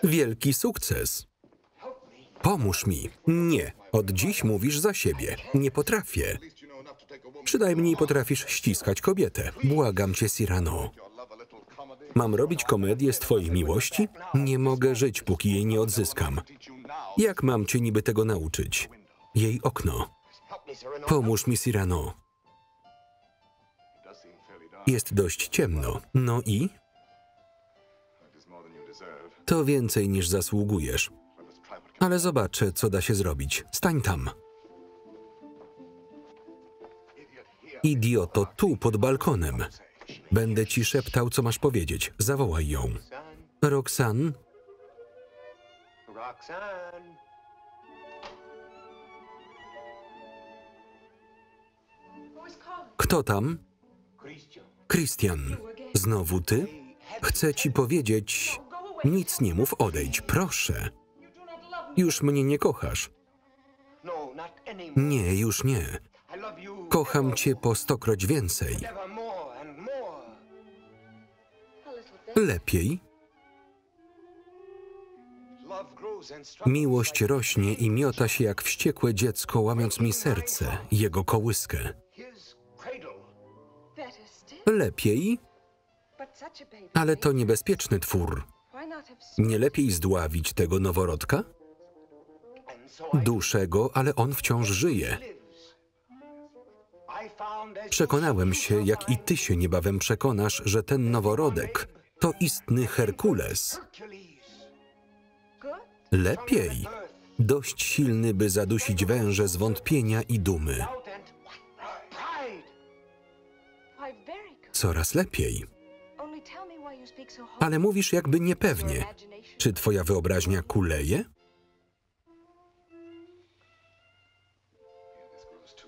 Wielki sukces. Pomóż mi. Nie. Od dziś mówisz za siebie. Nie potrafię. Przynajmniej potrafisz ściskać kobietę. Błagam cię, Cyrano. Mam robić komedię z twojej miłości? Nie mogę żyć, póki jej nie odzyskam. Jak mam cię niby tego nauczyć? Jej okno. Pomóż mi, Cyrano. Jest dość ciemno. No i? To więcej niż zasługujesz. Ale zobaczę, co da się zrobić. Stań tam. Idioto, tu, pod balkonem. Będę ci szeptał, co masz powiedzieć. Zawołaj ją. Roxanne? Kto tam? Christian. Znowu ty? Chcę ci powiedzieć... Nic nie mów, odejdź, proszę. Już mnie nie kochasz. Nie, już nie. Kocham cię po 100-kroć więcej. Lepiej. Miłość rośnie i miota się jak wściekłe dziecko, łamiąc mi serce, jego kołyskę. Lepiej, ale to niebezpieczny twór. Nie lepiej zdławić tego noworodka? Duszę go, ale on wciąż żyje. Przekonałem się, jak i ty się niebawem przekonasz, że ten noworodek to istny Herkules. Lepiej. Dość silny, by zadusić węże zwątpienia i dumy. Coraz lepiej. Ale mówisz jakby niepewnie. Czy twoja wyobraźnia kuleje?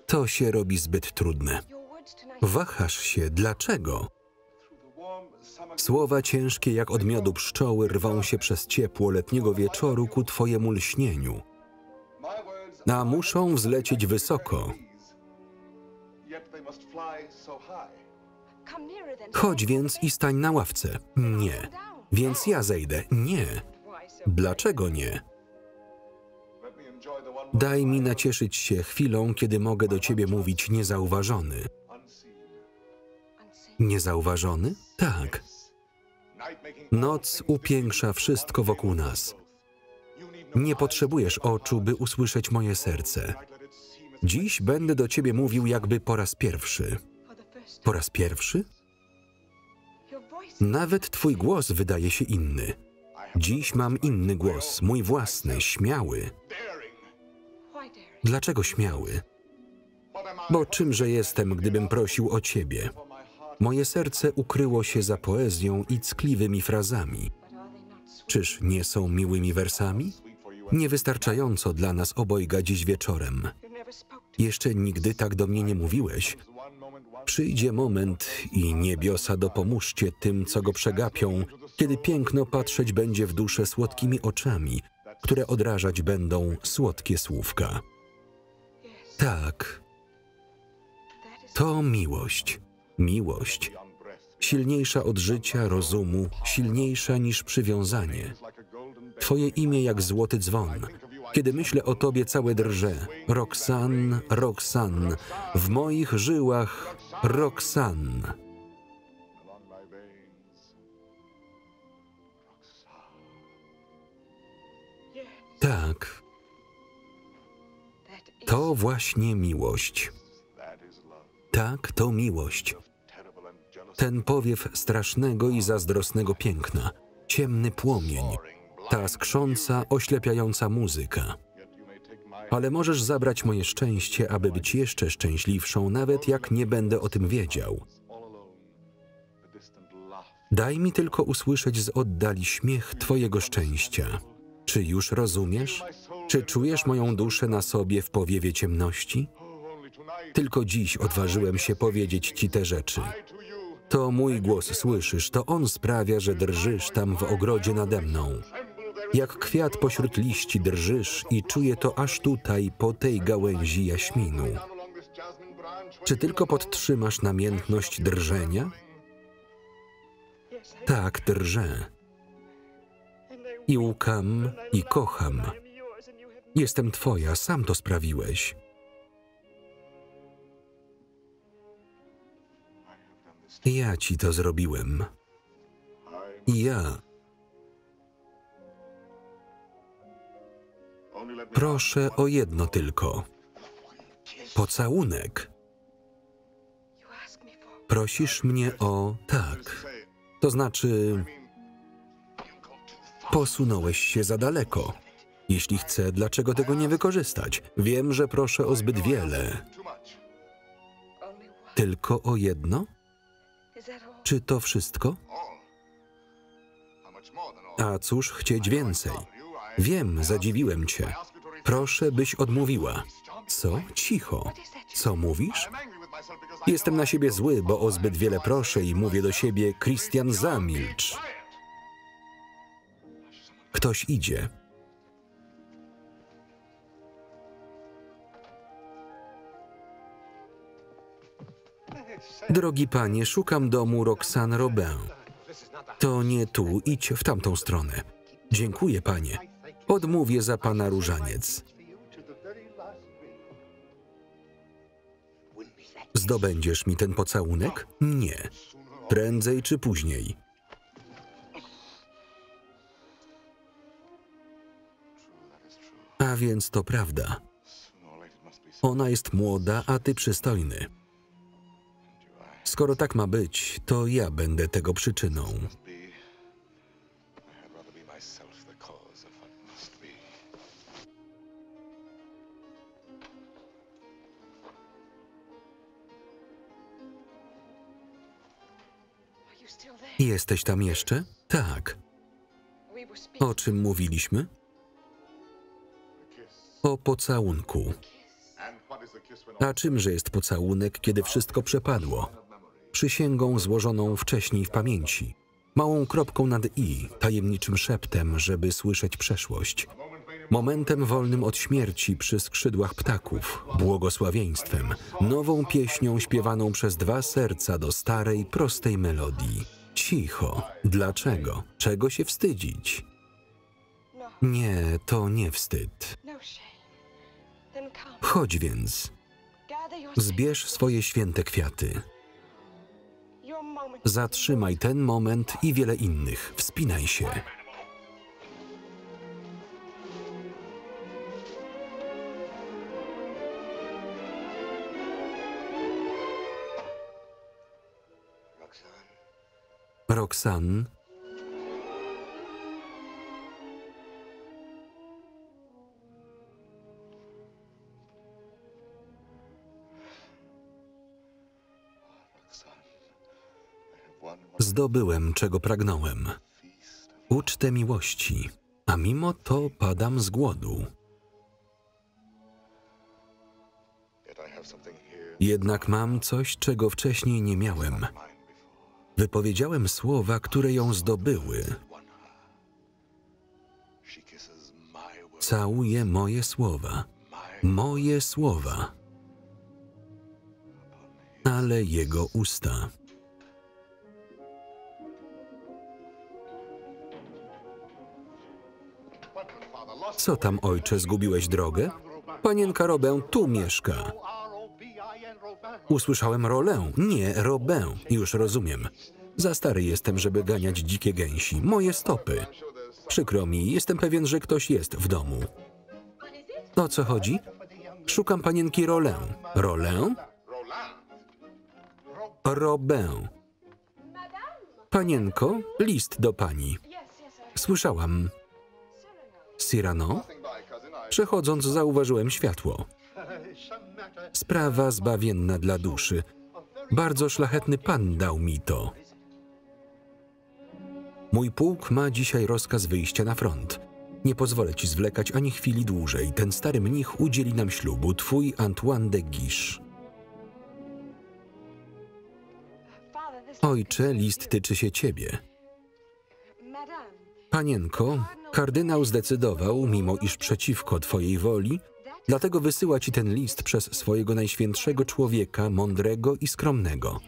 To się robi zbyt trudne. Wahasz się. Dlaczego? Słowa ciężkie jak od miodu pszczoły rwą się przez ciepło letniego wieczoru ku twojemu lśnieniu. A muszą wzlecieć wysoko. Chodź więc i stań na ławce. Nie. Więc ja zejdę. Nie. Dlaczego nie? Daj mi nacieszyć się chwilą, kiedy mogę do ciebie mówić niezauważony. Niezauważony? Tak. Noc upiększa wszystko wokół nas. Nie potrzebujesz oczu, by usłyszeć moje serce. Dziś będę do ciebie mówił jakby po raz pierwszy. Po raz pierwszy? Nawet twój głos wydaje się inny. Dziś mam inny głos, mój własny, śmiały. Dlaczego śmiały? Bo czymże jestem, gdybym prosił o ciebie? Moje serce ukryło się za poezją i ckliwymi frazami. Czyż nie są miłymi wersami? Niewystarczająco dla nas obojga dziś wieczorem. Jeszcze nigdy tak do mnie nie mówiłeś. Przyjdzie moment i niebiosa dopomóżcie tym, co go przegapią, kiedy piękno patrzeć będzie w duszę słodkimi oczami, które odrażać będą słodkie słówka. Tak, to miłość. Miłość. Silniejsza od życia, rozumu, silniejsza niż przywiązanie. Twoje imię jak złoty dzwon. Kiedy myślę o tobie, całe drże. Roxanne, Roxanne, w moich żyłach Roxanne. Tak. To właśnie miłość. Tak, to miłość. Ten powiew strasznego i zazdrosnego piękna, ciemny płomień, ta skrząca, oślepiająca muzyka. Ale możesz zabrać moje szczęście, aby być jeszcze szczęśliwszą, nawet jak nie będę o tym wiedział. Daj mi tylko usłyszeć z oddali śmiech twojego szczęścia. Czy już rozumiesz? Czy czujesz moją duszę na sobie w powiewie ciemności? Tylko dziś odważyłem się powiedzieć ci te rzeczy. To mój głos słyszysz, to on sprawia, że drżysz tam w ogrodzie nade mną. Jak kwiat pośród liści drżysz i czuję to aż tutaj, po tej gałęzi jaśminu. Czy tylko podtrzymasz namiętność drżenia? Tak, drżę. I łkam, i kocham. Jestem twoja, sam to sprawiłeś. Ja ci to zrobiłem. I ja. Proszę o jedno tylko. Pocałunek. Prosisz mnie o tak. To znaczy, posunąłeś się za daleko. Jeśli chcę, dlaczego tego nie wykorzystać? Wiem, że proszę o zbyt wiele. Tylko o jedno? Czy to wszystko? A cóż chcieć więcej? Wiem, zadziwiłem cię. Proszę, byś odmówiła. Co? Cicho. Co mówisz? Jestem na siebie zły, bo o zbyt wiele proszę i mówię do siebie, Christian, zamilcz. Ktoś idzie. Drogi panie, szukam domu Roxane Robin. To nie tu, idź w tamtą stronę. Dziękuję, panie. Odmówię za pana różaniec. Zdobędziesz mi ten pocałunek? Nie. Prędzej czy później. A więc to prawda. Ona jest młoda, a ty przystojny. Skoro tak ma być, to ja będę tego przyczyną. Jesteś tam jeszcze? Tak. O czym mówiliśmy? O pocałunku. A czymże jest pocałunek, kiedy wszystko przepadło? Przysięgą złożoną wcześniej w pamięci. Małą kropką nad i, tajemniczym szeptem, żeby słyszeć przeszłość. Momentem wolnym od śmierci przy skrzydłach ptaków, błogosławieństwem, nową pieśnią śpiewaną przez dwa serca do starej, prostej melodii. Cicho. Dlaczego? Czego się wstydzić? Nie, to nie wstyd. Chodź więc. Zbierz swoje święte kwiaty. Zatrzymaj ten moment i wiele innych. Wspinaj się. Roxane. Zdobyłem, czego pragnąłem. Ucztę miłości, a mimo to padam z głodu. Jednak mam coś, czego wcześniej nie miałem. Wypowiedziałem słowa, które ją zdobyły. Całuje moje słowa. Moje słowa. Ale jego usta. Co tam, ojcze, zgubiłeś drogę? Panienka Robin tu mieszka. Usłyszałem Rolę. Nie, Robin. Już rozumiem. Za stary jestem, żeby ganiać dzikie gęsi. Moje stopy. Przykro mi, jestem pewien, że ktoś jest w domu. O co chodzi? Szukam panienki Rolę. Rolę? Robin. Panienko, list do pani. Słyszałam. Cyrano? Przechodząc, zauważyłem światło. Sprawa zbawienna dla duszy. Bardzo szlachetny pan dał mi to. Mój pułk ma dzisiaj rozkaz wyjścia na front. Nie pozwolę ci zwlekać ani chwili dłużej. Ten stary mnich udzieli nam ślubu. Twój Antoine de Guiche. Ojcze, list tyczy się ciebie. Panienko, kardynał zdecydował, mimo iż przeciwko twojej woli, dlatego wysyła ci ten list przez swojego najświętszego człowieka, mądrego i skromnego.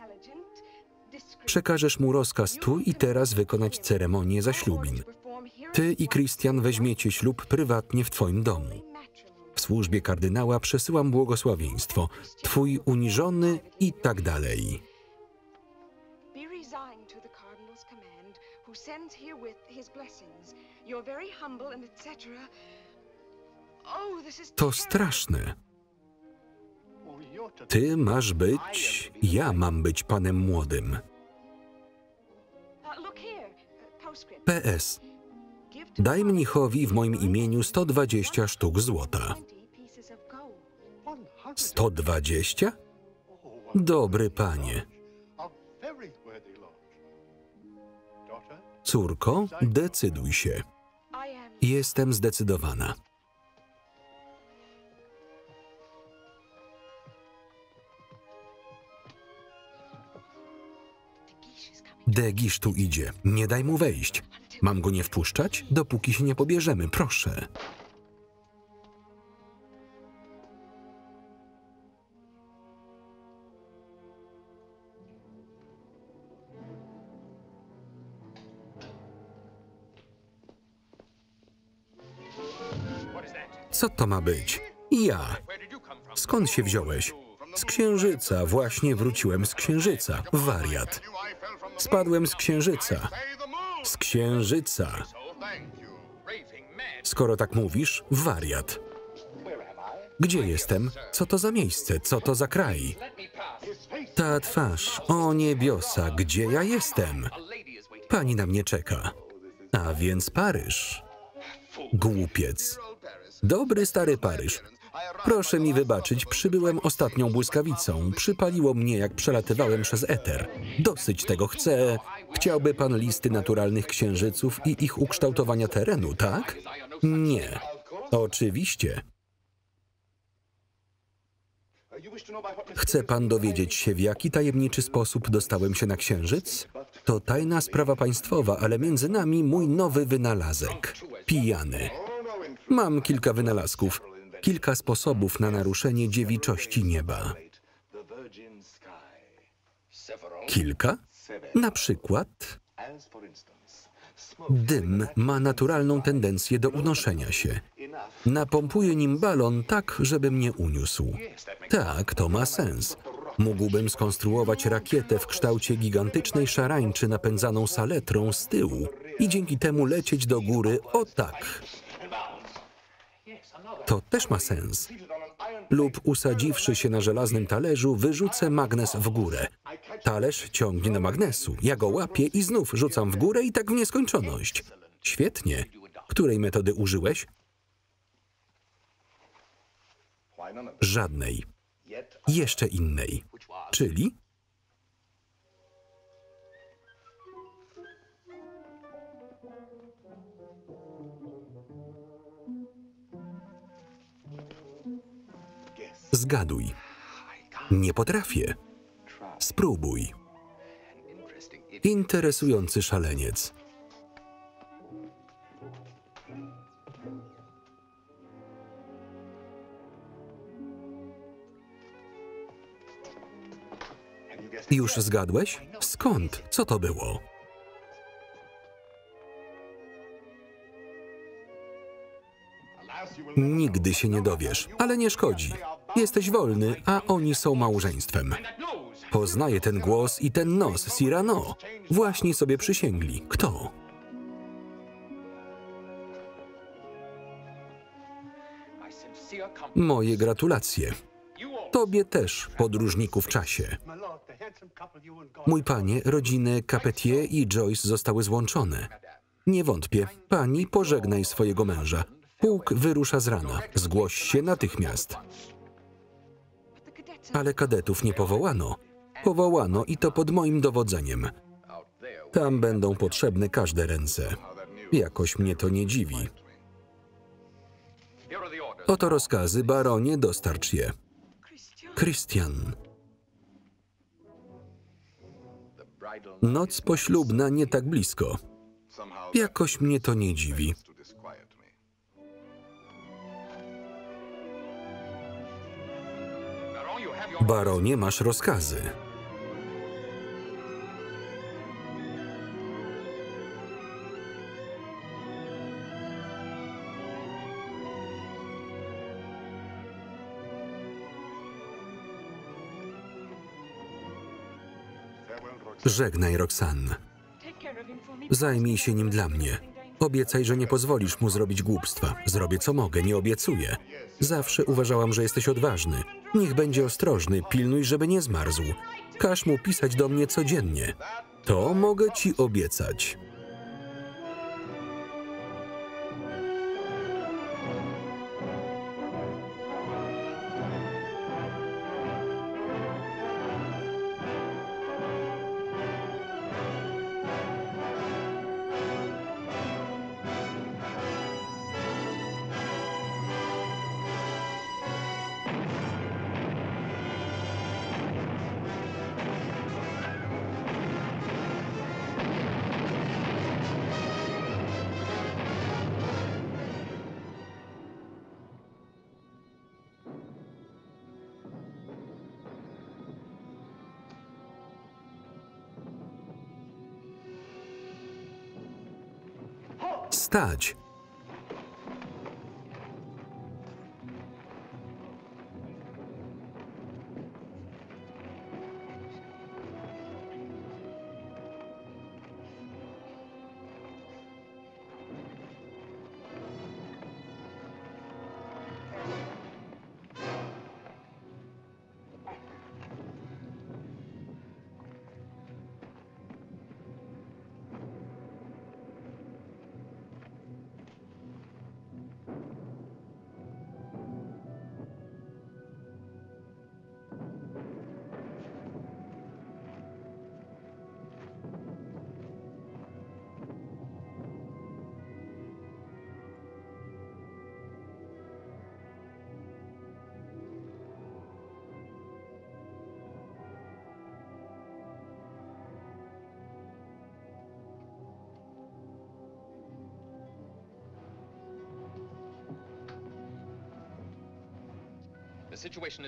Przekażesz mu rozkaz tu i teraz wykonać ceremonię zaślubin. Ty i Christian weźmiecie ślub prywatnie w twoim domu. W służbie kardynała przesyłam błogosławieństwo. Twój uniżony i tak dalej. To straszne. Ty masz być, ja mam być panem młodym. PS. Daj mnichowi w moim imieniu 120 sztuk złota. 120? Dobry panie. Córko, decyduj się. Jestem zdecydowana. De Guiche tu idzie. Nie daj mu wejść. Mam go nie wpuszczać, dopóki się nie pobierzemy, proszę. Co to ma być? Ja. Skąd się wziąłeś? Z Księżyca. Właśnie wróciłem z Księżyca. Wariat. Spadłem z Księżyca. Z Księżyca. Skoro tak mówisz, wariat. Gdzie jestem? Co to za miejsce? Co to za kraj? Ta twarz. O niebiosa, gdzie ja jestem? Pani na mnie czeka. A więc Paryż. Głupiec. Dobry stary Paryż. Proszę mi wybaczyć, przybyłem ostatnią błyskawicą. Przypaliło mnie, jak przelatywałem przez eter. Dosyć tego chcę. Chciałby pan listy naturalnych księżyców i ich ukształtowania terenu, tak? Nie. Oczywiście. Chce pan dowiedzieć się, w jaki tajemniczy sposób dostałem się na Księżyc? To tajna sprawa państwowa, ale między nami mój nowy wynalazek. Pijany. Mam kilka wynalazków. Kilka sposobów na naruszenie dziewiczości nieba. Kilka? Na przykład dym ma naturalną tendencję do unoszenia się. Napompuję nim balon tak, żeby mnie uniósł. Tak, to ma sens. Mógłbym skonstruować rakietę w kształcie gigantycznej szarańczy napędzaną saletrą z tyłu i dzięki temu lecieć do góry o tak. To też ma sens. Lub usadziwszy się na żelaznym talerzu, wyrzucę magnes w górę. Talerz ciągnie na magnesu. Ja go łapię i znów rzucam w górę i tak w nieskończoność. Świetnie. Której metody użyłeś? Żadnej. Jeszcze innej. Czyli? Zgaduj. Nie potrafię. Spróbuj. Interesujący szaleniec. Już zgadłeś? Skąd? Co to było? Nigdy się nie dowiesz, ale nie szkodzi. Jesteś wolny, a oni są małżeństwem. Poznaję ten głos i ten nos, Cyrano. Właśnie sobie przysięgli. Kto? Moje gratulacje. Tobie też, podróżniku w czasie. Mój panie, rodziny Capetier i Joyce zostały złączone. Nie wątpię. Pani, pożegnaj swojego męża. Pułk wyrusza z rana. Zgłoś się natychmiast. Ale kadetów nie powołano. Powołano i to pod moim dowodzeniem. Tam będą potrzebne każde ręce. Jakoś mnie to nie dziwi. Oto rozkazy, baronie, dostarcz je. Christian. Noc poślubna nie tak blisko. Jakoś mnie to nie dziwi. Baronie, masz rozkazy. Żegnaj, Roxanne. Zajmij się nim dla mnie. Obiecaj, że nie pozwolisz mu zrobić głupstwa. Zrobię co mogę, nie obiecuję. Zawsze uważałam, że jesteś odważny. Niech będzie ostrożny, pilnuj, żeby nie zmarzł. Każ mu pisać do mnie codziennie. To mogę ci obiecać. Stać!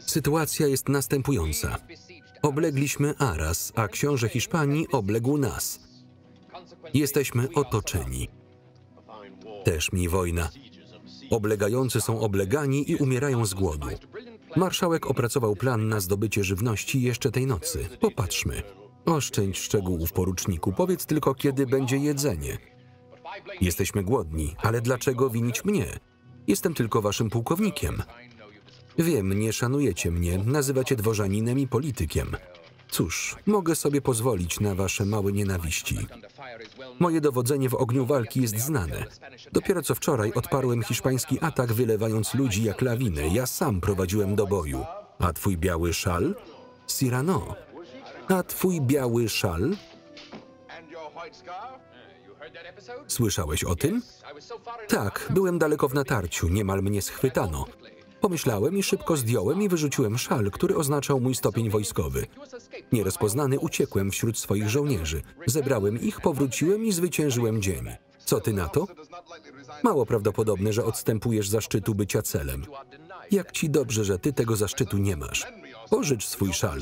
Sytuacja jest następująca. Oblegliśmy Arras, a książę Hiszpanii obległ nas. Jesteśmy otoczeni. Też mi wojna. Oblegający są oblegani i umierają z głodu. Marszałek opracował plan na zdobycie żywności jeszcze tej nocy. Popatrzmy. Oszczędź szczegółów, poruczniku. Powiedz tylko, kiedy będzie jedzenie. Jesteśmy głodni, ale dlaczego winić mnie? Jestem tylko waszym pułkownikiem. Wiem, nie szanujecie mnie, nazywacie dworzaninem i politykiem. Cóż, mogę sobie pozwolić na wasze małe nienawiści. Moje dowodzenie w ogniu walki jest znane. Dopiero co wczoraj odparłem hiszpański atak, wylewając ludzi jak lawinę. Ja sam prowadziłem do boju. A twój biały szal? Cyrano. A twój biały szal? Słyszałeś o tym? Tak, byłem daleko w natarciu, niemal mnie schwytano. Pomyślałem i szybko zdjąłem i wyrzuciłem szal, który oznaczał mój stopień wojskowy. Nierozpoznany uciekłem wśród swoich żołnierzy. Zebrałem ich, powróciłem i zwyciężyłem dzień. Co ty na to? Mało prawdopodobne, że odstępujesz zaszczytu bycia celem. Jak ci dobrze, że ty tego zaszczytu nie masz. Pożycz swój szal.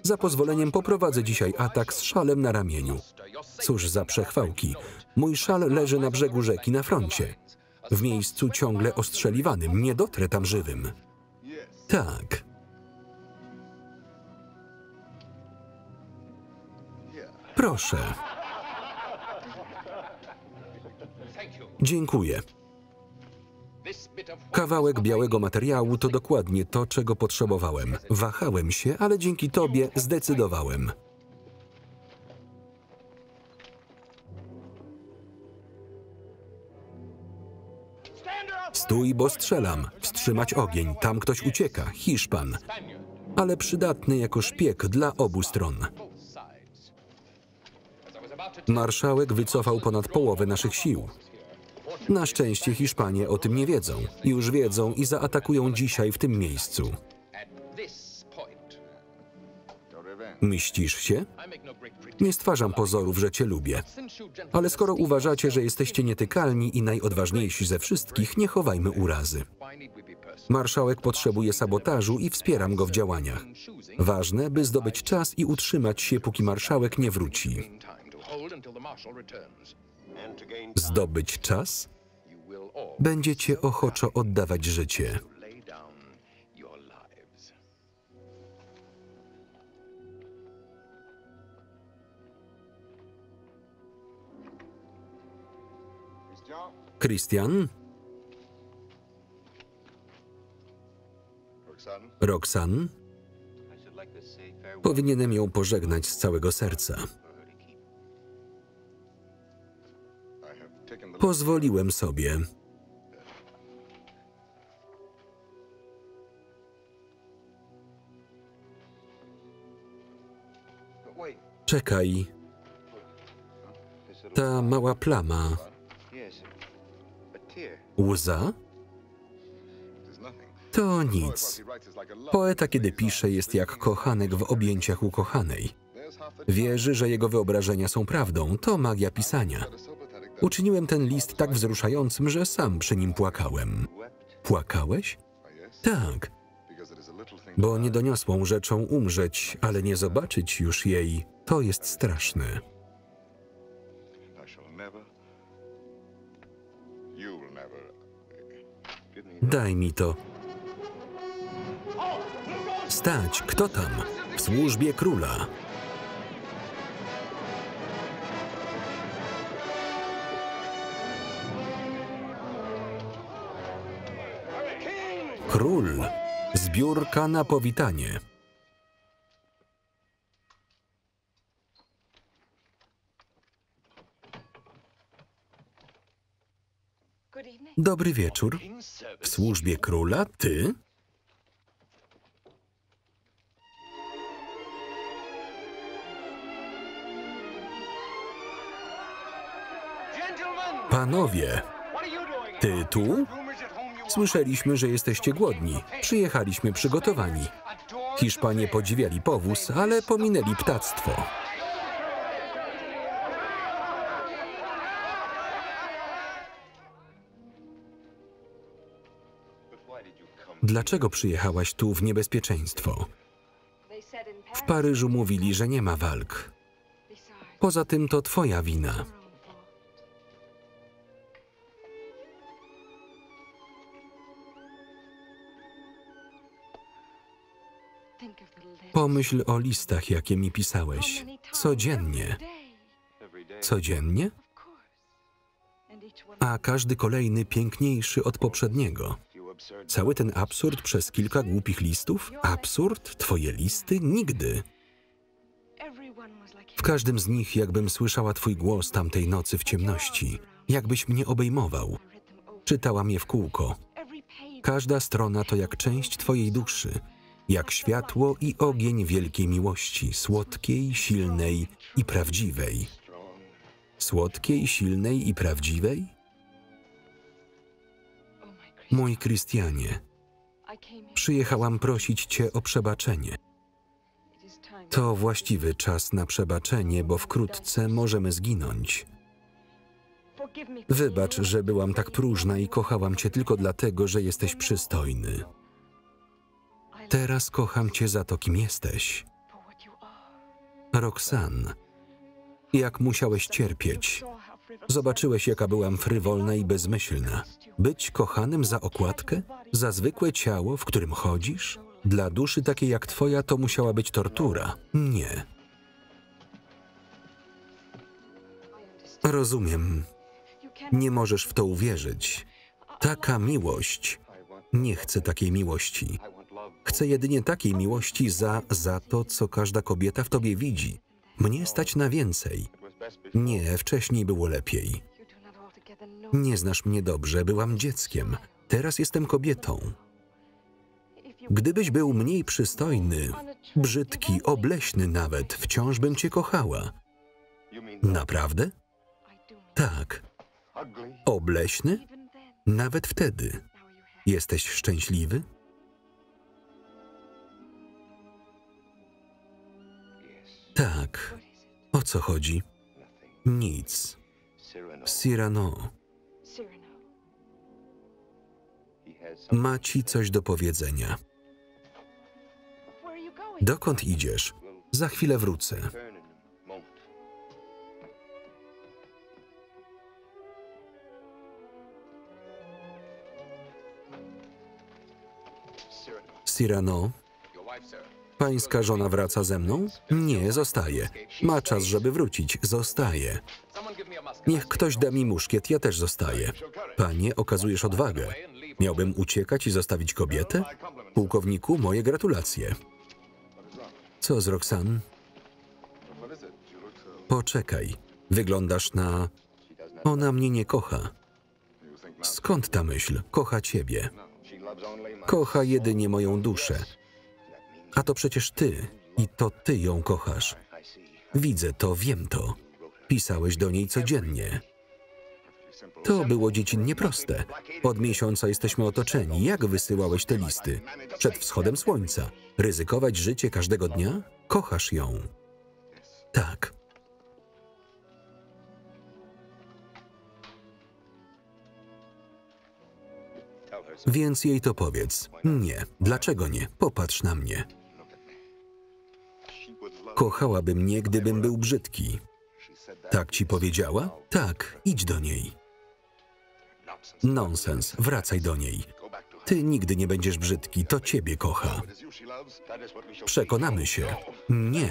Za pozwoleniem poprowadzę dzisiaj atak z szalem na ramieniu. Cóż za przechwałki. Mój szal leży na brzegu rzeki na froncie. W miejscu ciągle ostrzeliwanym. Nie dotrę tam żywym. Tak. Proszę. Dziękuję. Kawałek białego materiału to dokładnie to, czego potrzebowałem. Wahałem się, ale dzięki tobie zdecydowałem. Stój, bo strzelam. Wstrzymać ogień. Tam ktoś ucieka. Hiszpan. Ale przydatny jako szpieg dla obu stron. Marszałek wycofał ponad połowę naszych sił. Na szczęście Hiszpanie o tym nie wiedzą. Już wiedzą i zaatakują dzisiaj w tym miejscu. Mścisz się? Nie stwarzam pozorów, że cię lubię. Ale skoro uważacie, że jesteście nietykalni i najodważniejsi ze wszystkich, nie chowajmy urazy. Marszałek potrzebuje sabotażu i wspieram go w działaniach. Ważne, by zdobyć czas i utrzymać się, póki marszałek nie wróci. Zdobyć czas? Będziecie ochoczo oddawać życie. Christian? Roxanne? Powinienem ją pożegnać z całego serca. Pozwoliłem sobie. Czekaj. Ta mała plama. Łza? To nic. Poeta, kiedy pisze, jest jak kochanek w objęciach ukochanej. Wierzy, że jego wyobrażenia są prawdą. To magia pisania. Uczyniłem ten list tak wzruszającym, że sam przy nim płakałem. Płakałeś? Tak. Bo niedoniosłą rzeczą umrzeć, ale nie zobaczyć już jej, to jest straszne. Daj mi to. Stać, kto tam? W służbie króla. Król. Zbiórka na powitanie. Dobry wieczór. W służbie króla? Ty? Panowie, ty tu? Słyszeliśmy, że jesteście głodni. Przyjechaliśmy przygotowani. Hiszpanie podziwiali powóz, ale pominęli ptactwo. Dlaczego przyjechałaś tu w niebezpieczeństwo? W Paryżu mówili, że nie ma walk. Poza tym to twoja wina. Pomyśl o listach, jakie mi pisałeś. Codziennie. Codziennie? A każdy kolejny piękniejszy od poprzedniego. Cały ten absurd przez kilka głupich listów? Absurd? Twoje listy? Nigdy. W każdym z nich jakbym słyszała twój głos tamtej nocy w ciemności. Jakbyś mnie obejmował. Czytałam je w kółko. Każda strona to jak część twojej duszy. Jak światło i ogień wielkiej miłości. Słodkiej, silnej i prawdziwej. Słodkiej, silnej i prawdziwej? Mój Krystianie, przyjechałam prosić Cię o przebaczenie. To właściwy czas na przebaczenie, bo wkrótce możemy zginąć. Wybacz, że byłam tak próżna i kochałam Cię tylko dlatego, że jesteś przystojny. Teraz kocham Cię za to, kim jesteś. Roxanne, jak musiałeś cierpieć. Zobaczyłeś, jaka byłam frywolna i bezmyślna. Być kochanym za okładkę? Za zwykłe ciało, w którym chodzisz? Dla duszy takiej jak twoja to musiała być tortura. Nie. Rozumiem. Nie możesz w to uwierzyć. Taka miłość. Nie chcę takiej miłości. Chcę jedynie takiej miłości za to, co każda kobieta w tobie widzi. Mnie stać na więcej. Nie, wcześniej było lepiej. Nie znasz mnie dobrze, byłam dzieckiem. Teraz jestem kobietą. Gdybyś był mniej przystojny, brzydki, obleśny nawet, wciąż bym cię kochała. Naprawdę? Tak. Obleśny? Nawet wtedy. Jesteś szczęśliwy? Tak. O co chodzi? Nic. Cyrano. Ma ci coś do powiedzenia. Dokąd idziesz? Za chwilę wrócę. Cyrano. Pańska żona wraca ze mną? Nie, zostaje. Ma czas, żeby wrócić. Zostaje. Niech ktoś da mi muszkiet, ja też zostaję. Panie, okazujesz odwagę. Miałbym uciekać i zostawić kobietę? Pułkowniku, moje gratulacje. Co z Roxanne? Poczekaj. Wyglądasz na... Ona mnie nie kocha. Skąd ta myśl? Kocha ciebie. Kocha jedynie moją duszę. A to przecież ty. I to ty ją kochasz. Widzę to, wiem to. Pisałeś do niej codziennie. To było dziecinnie proste. Od miesiąca jesteśmy otoczeni. Jak wysyłałeś te listy? Przed wschodem słońca. Ryzykować życie każdego dnia? Kochasz ją. Tak. Więc jej to powiedz. Nie. Dlaczego nie? Popatrz na mnie. Kochałaby mnie, gdybym był brzydki. Tak ci powiedziała? Tak, idź do niej. Nonsens, wracaj do niej. Ty nigdy nie będziesz brzydki, to ciebie kocha. Przekonamy się. Nie.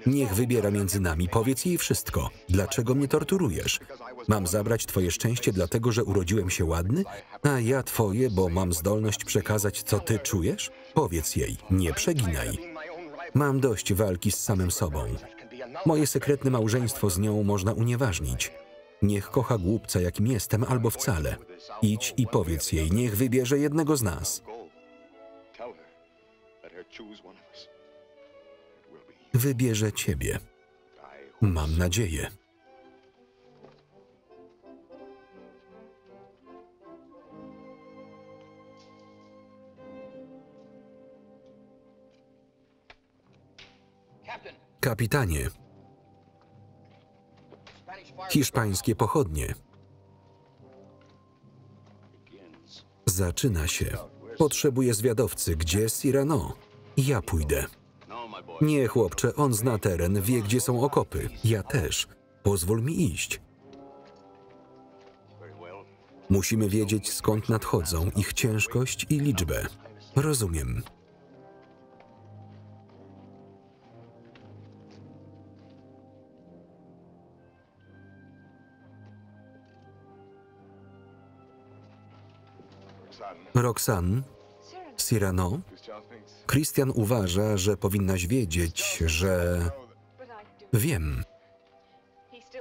Niech wybiera między nami, powiedz jej wszystko. Dlaczego mnie torturujesz? Mam zabrać twoje szczęście dlatego, że urodziłem się ładny? A ja twoje, bo mam zdolność przekazać, co ty czujesz? Powiedz jej, nie przeginaj. Mam dość walki z samym sobą. Moje sekretne małżeństwo z nią można unieważnić. Niech kocha głupca, jakim jestem, albo wcale. Idź i powiedz jej, niech wybierze jednego z nas. Wybierze ciebie. Mam nadzieję. Kapitanie. Hiszpańskie pochodnie. Zaczyna się. Potrzebuję zwiadowcy. Gdzie Cyrano? Ja pójdę. Nie, chłopcze, on zna teren, wie, gdzie są okopy. Ja też. Pozwól mi iść. Musimy wiedzieć, skąd nadchodzą, ich ciężkość i liczbę. Rozumiem. Roxanne, Cyrano, Christian uważa, że powinnaś wiedzieć, że... Wiem.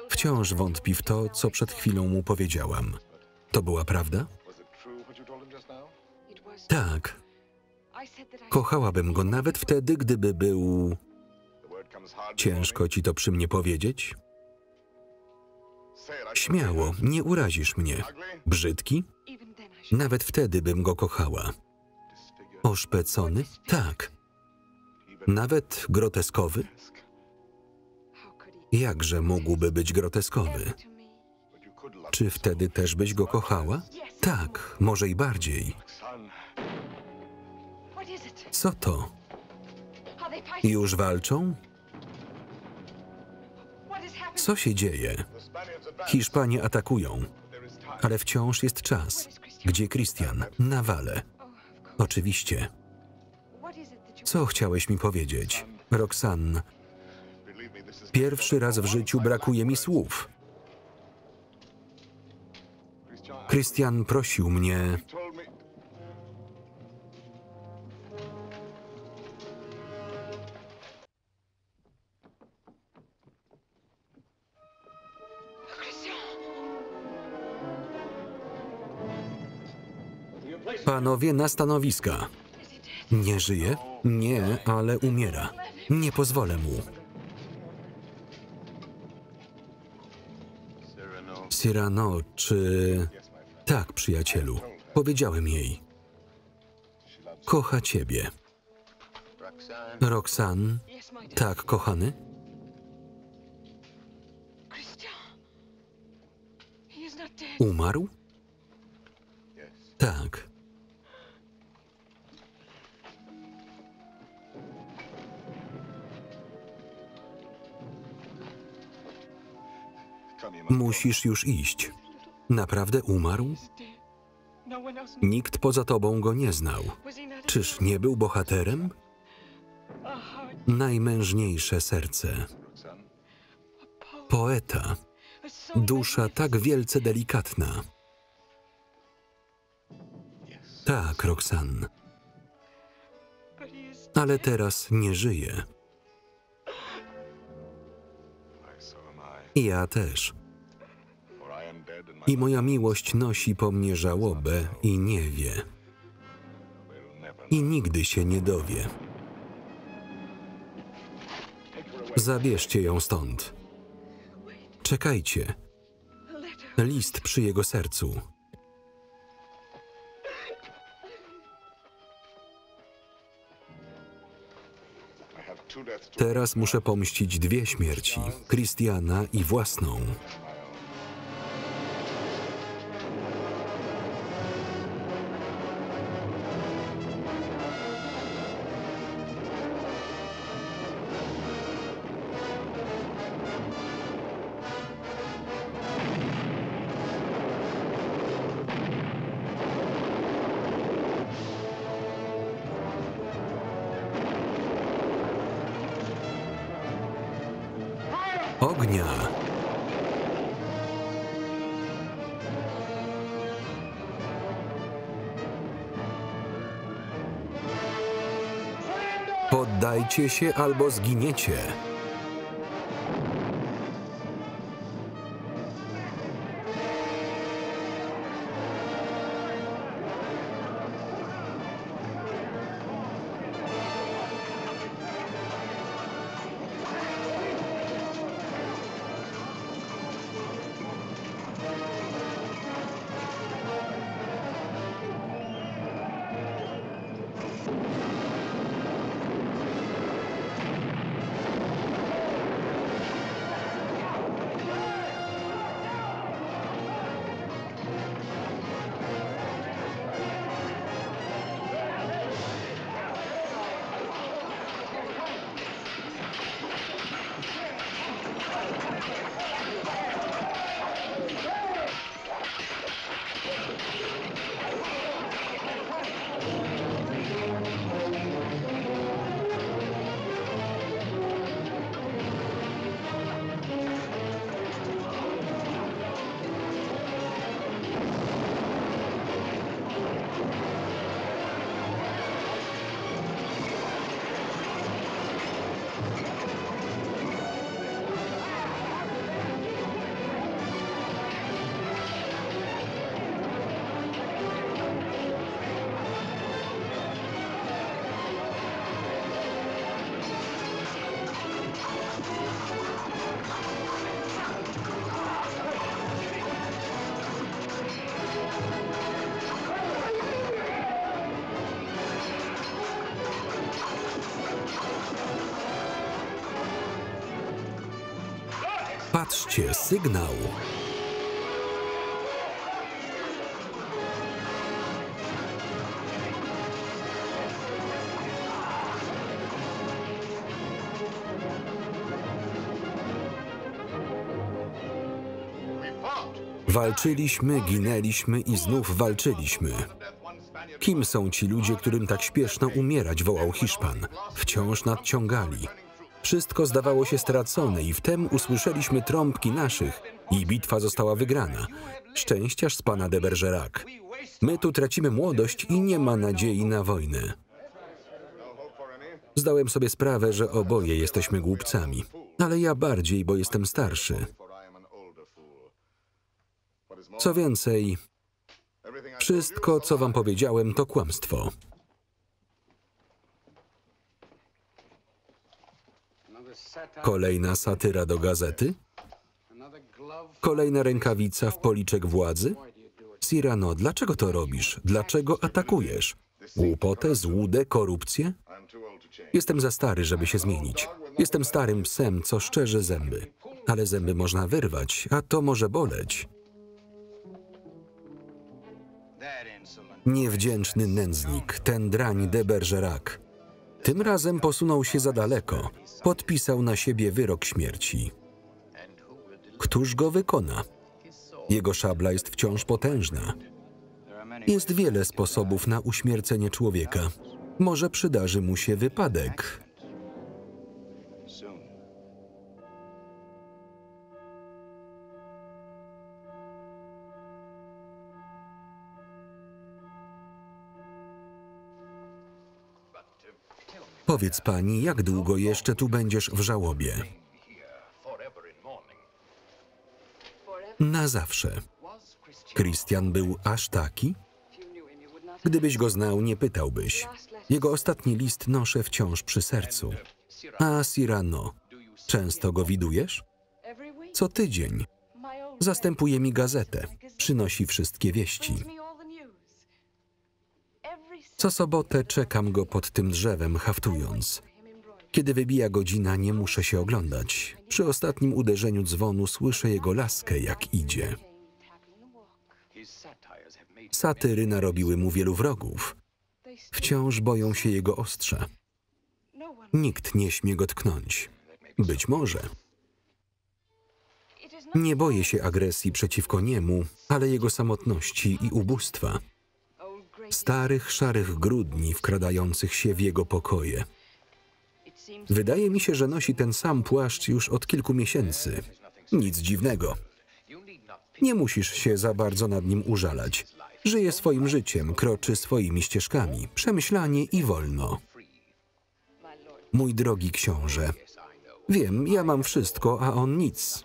Wciąż wątpi w to, co przed chwilą mu powiedziałam. To była prawda? Tak. Kochałabym go nawet wtedy, gdyby był... Ciężko ci to przy mnie powiedzieć? Śmiało, nie urazisz mnie. Brzydki? Nawet wtedy bym go kochała. Oszpecony? Tak. Nawet groteskowy? Jakże mógłby być groteskowy? Czy wtedy też byś go kochała? Tak, może i bardziej. Co to? Już walczą? Co się dzieje? Hiszpanie atakują, ale wciąż jest czas. Gdzie Christian? Na wale. Oczywiście. Co chciałeś mi powiedzieć? Roxanne, pierwszy raz w życiu brakuje mi słów. Christian prosił mnie... Panowie na stanowiska. Nie żyje? Nie, ale umiera. Nie pozwolę mu. Cyrano, czy... Tak, przyjacielu. Powiedziałem jej. Kocha ciebie. Roxanne? Tak, kochany? Umarł? Tak. Musisz już iść. Naprawdę umarł? Nikt poza tobą go nie znał. Czyż nie był bohaterem? Najmężniejsze serce. Poeta. Dusza tak wielce delikatna. Tak, Roxanne. Ale teraz nie żyje. Ja też. I moja miłość nosi po mnie żałobę i nie wie. I nigdy się nie dowie. Zabierzcie ją stąd. Czekajcie. List przy jego sercu. Teraz muszę pomścić dwie śmierci. Christiana i własną. Ognia! Poddajcie się albo zginiecie. Patrzcie, sygnał. Walczyliśmy, ginęliśmy i znów walczyliśmy. Kim są ci ludzie, którym tak śpieszno umierać, wołał Hiszpan. Wciąż nadciągali. Wszystko zdawało się stracone i wtem usłyszeliśmy trąbki naszych i bitwa została wygrana. Szczęściarz z pana de Bergerac. My tu tracimy młodość i nie ma nadziei na wojnę. Zdałem sobie sprawę, że oboje jesteśmy głupcami, ale ja bardziej, bo jestem starszy. Co więcej, wszystko, co wam powiedziałem, to kłamstwo. Kolejna satyra do gazety? Kolejna rękawica w policzek władzy? Cyrano, dlaczego to robisz? Dlaczego atakujesz? Głupotę, złudę, korupcję? Jestem za stary, żeby się zmienić. Jestem starym psem, co szczerze zęby. Ale zęby można wyrwać, a to może boleć. Niewdzięczny nędznik, ten drań de Bergerac. Tym razem posunął się za daleko. Podpisał na siebie wyrok śmierci. Któż go wykona? Jego szabla jest wciąż potężna. Jest wiele sposobów na uśmiercenie człowieka. Może przydarzy mu się wypadek. Powiedz pani, jak długo jeszcze tu będziesz w żałobie? Na zawsze. Christian był aż taki? Gdybyś go znał, nie pytałbyś. Jego ostatni list noszę wciąż przy sercu. A Cyrano, często go widujesz? Co tydzień. Zastępuje mi gazetę. Przynosi wszystkie wieści. Co sobotę czekam go pod tym drzewem, haftując. Kiedy wybija godzina, nie muszę się oglądać. Przy ostatnim uderzeniu dzwonu słyszę jego laskę, jak idzie. Satyry narobiły mu wielu wrogów. Wciąż boją się jego ostrza. Nikt nie śmie go tknąć. Być może. Nie boję się agresji przeciwko niemu, ale jego samotności i ubóstwa. Starych, szarych grudni wkradających się w jego pokoje. Wydaje mi się, że nosi ten sam płaszcz już od kilku miesięcy. Nic dziwnego. Nie musisz się za bardzo nad nim użalać. Żyje swoim życiem, kroczy swoimi ścieżkami, przemyślanie i wolno. Mój drogi książę, wiem, ja mam wszystko, a on nic.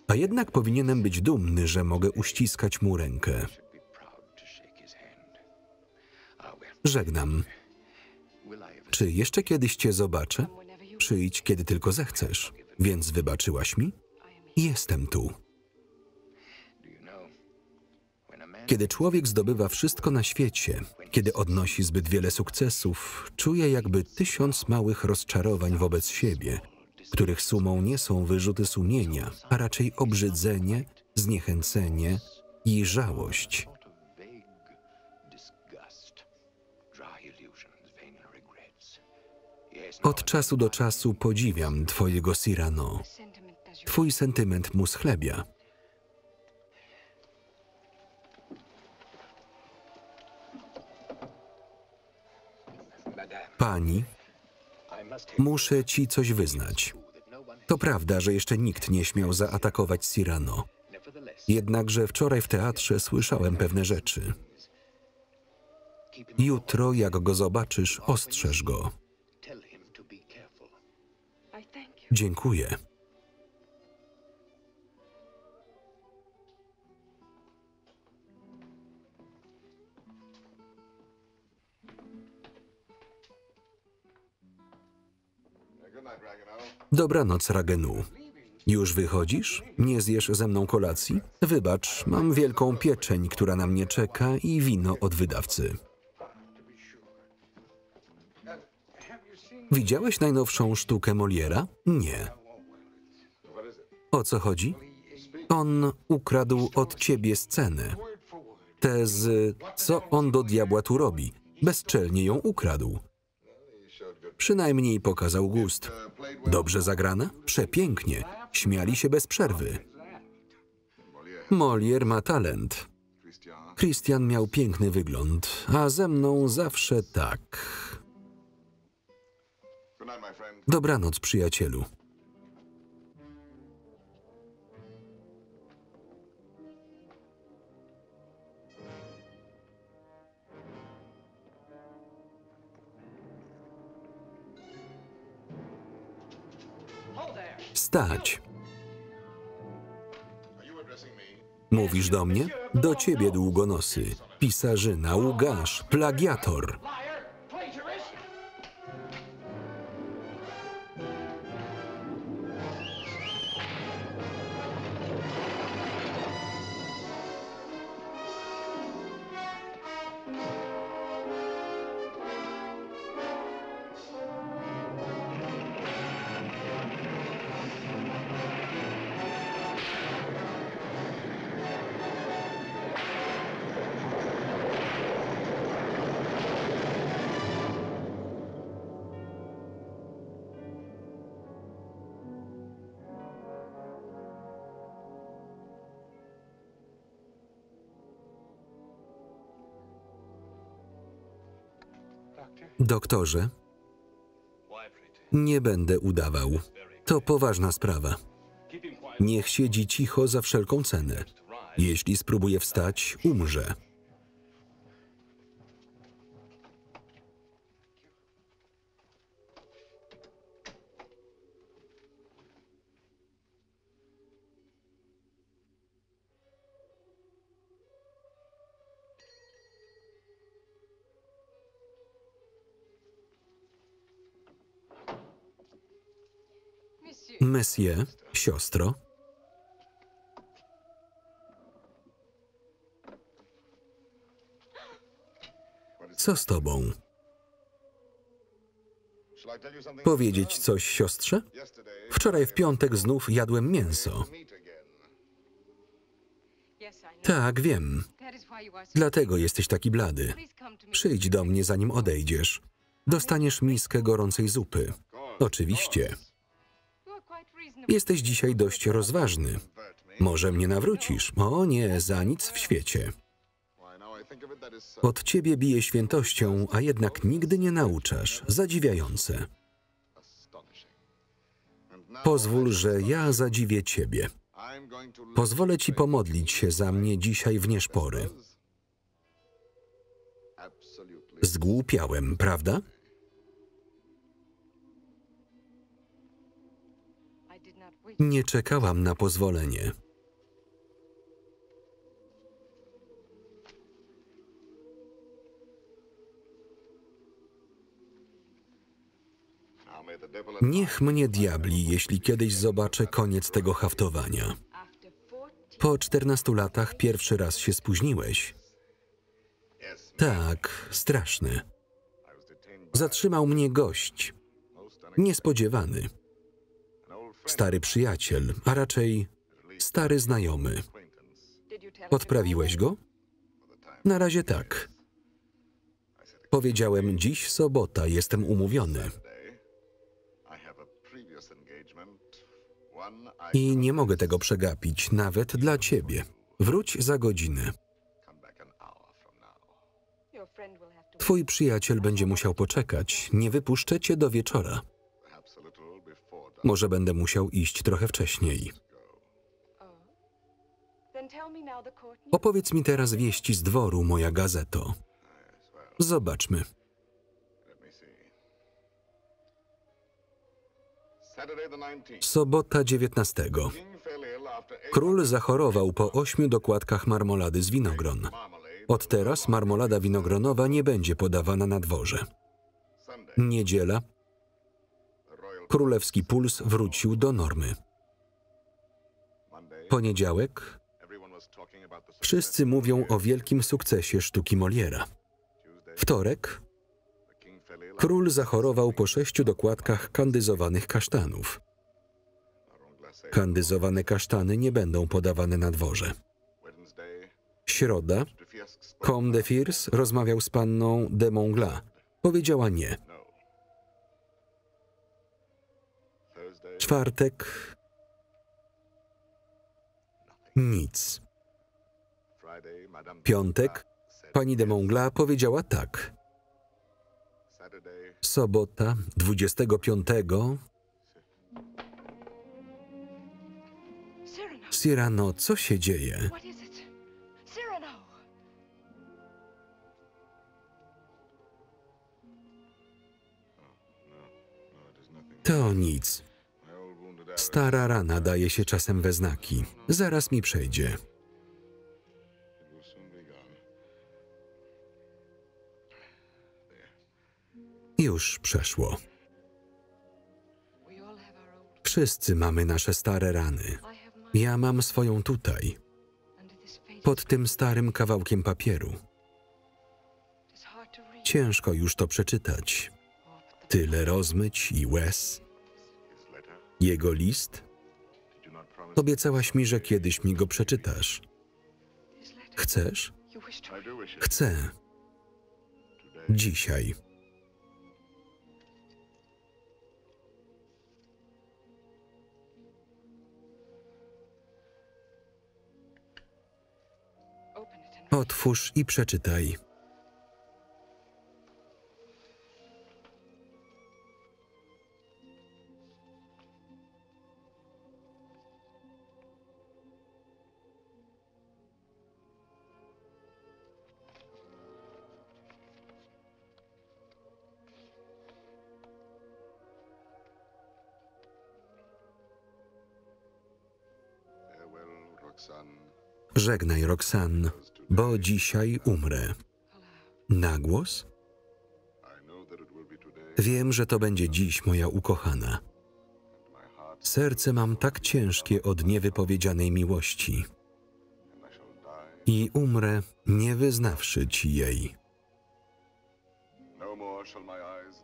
A jednak powinienem być dumny, że mogę uściskać mu rękę. Żegnam. Czy jeszcze kiedyś cię zobaczę? Przyjdź, kiedy tylko zechcesz. Więc wybaczyłaś mi? Jestem tu. Kiedy człowiek zdobywa wszystko na świecie, kiedy odnosi zbyt wiele sukcesów, czuje jakby 1000 małych rozczarowań wobec siebie, których sumą nie są wyrzuty sumienia, a raczej obrzydzenie, zniechęcenie i żałość. Od czasu do czasu podziwiam twojego Cyrano. Twój sentyment mu schlebia. Pani, muszę ci coś wyznać. To prawda, że jeszcze nikt nie śmiał zaatakować Cyrano. Jednakże wczoraj w teatrze słyszałem pewne rzeczy. Jutro, jak go zobaczysz, ostrzeż go. Dziękuję. Dobranoc, Ragenu. Już wychodzisz? Nie zjesz ze mną kolacji? Wybacz, mam wielką pieczeń, która na mnie czeka i wino od wydawcy. Widziałeś najnowszą sztukę Moliera? Nie. O co chodzi? On ukradł od ciebie scenę. Tę z co on do diabła tu robi? Bezczelnie ją ukradł. Przynajmniej pokazał gust. Dobrze zagrana? Przepięknie. Śmiali się bez przerwy. Molière ma talent. Christian miał piękny wygląd, a ze mną zawsze tak. Dobranoc, przyjacielu. Stać. Mówisz do mnie? Do ciebie, długonosy. Pisarzyna, łgarz, plagiator. Doktorze, nie będę udawał. To poważna sprawa. Niech siedzi cicho za wszelką cenę. Jeśli spróbuje wstać, umrze. Monsieur, siostro. Co z tobą? Powiedzieć coś siostrze? Wczoraj w piątek znów jadłem mięso. Tak, wiem. Dlatego jesteś taki blady. Przyjdź do mnie, zanim odejdziesz. Dostaniesz miskę gorącej zupy. Oczywiście. Jesteś dzisiaj dość rozważny. Może mnie nawrócisz? O nie, za nic w świecie. Od ciebie bije świętością, a jednak nigdy nie nauczasz. Zadziwiające. Pozwól, że ja zadziwię ciebie. Pozwolę ci pomodlić się za mnie dzisiaj w nieszpory. Zgłupiałem, prawda? Nie czekałam na pozwolenie. Niech mnie diabli, jeśli kiedyś zobaczę koniec tego haftowania. Po 14 latach pierwszy raz się spóźniłeś. Tak, straszne. Zatrzymał mnie gość. Niespodziewany. Stary przyjaciel, a raczej stary znajomy. Odprawiłeś go? Na razie tak. Powiedziałem, dziś sobota, jestem umówiony. I nie mogę tego przegapić, nawet dla ciebie. Wróć za godzinę. Twój przyjaciel będzie musiał poczekać. Nie wypuszczę cię do wieczora. Może będę musiał iść trochę wcześniej. Opowiedz mi teraz wieści z dworu, moja gazeto. Zobaczmy. Sobota 19. Król zachorował po 8 dokładkach marmolady z winogron. Od teraz marmolada winogronowa nie będzie podawana na dworze. Niedziela. Królewski puls wrócił do normy. Poniedziałek. Wszyscy mówią o wielkim sukcesie sztuki Molièra. Wtorek. Król zachorował po 6 dokładkach kandyzowanych kasztanów. Kandyzowane kasztany nie będą podawane na dworze. Środa. Comte de Firs rozmawiał z panną de Montglat. Powiedziała nie. Czwartek. Nic. Piątek. Pani de Montglat powiedziała tak. Sobota, 25. Cyrano, co się dzieje? To nic. Stara rana daje się czasem we znaki. Zaraz mi przejdzie. Już przeszło. Wszyscy mamy nasze stare rany. Ja mam swoją tutaj, pod tym starym kawałkiem papieru. Ciężko już to przeczytać. Tyle rozmyć i łez. Jego list? Obiecałaś mi, że kiedyś mi go przeczytasz. Chcesz? Chcę. Dzisiaj. Otwórz i przeczytaj. Żegnaj, Roxanne, bo dzisiaj umrę. Na głos? Wiem, że to będzie dziś, moja ukochana. Serce mam tak ciężkie od niewypowiedzianej miłości. I umrę, nie wyznawszy ci jej.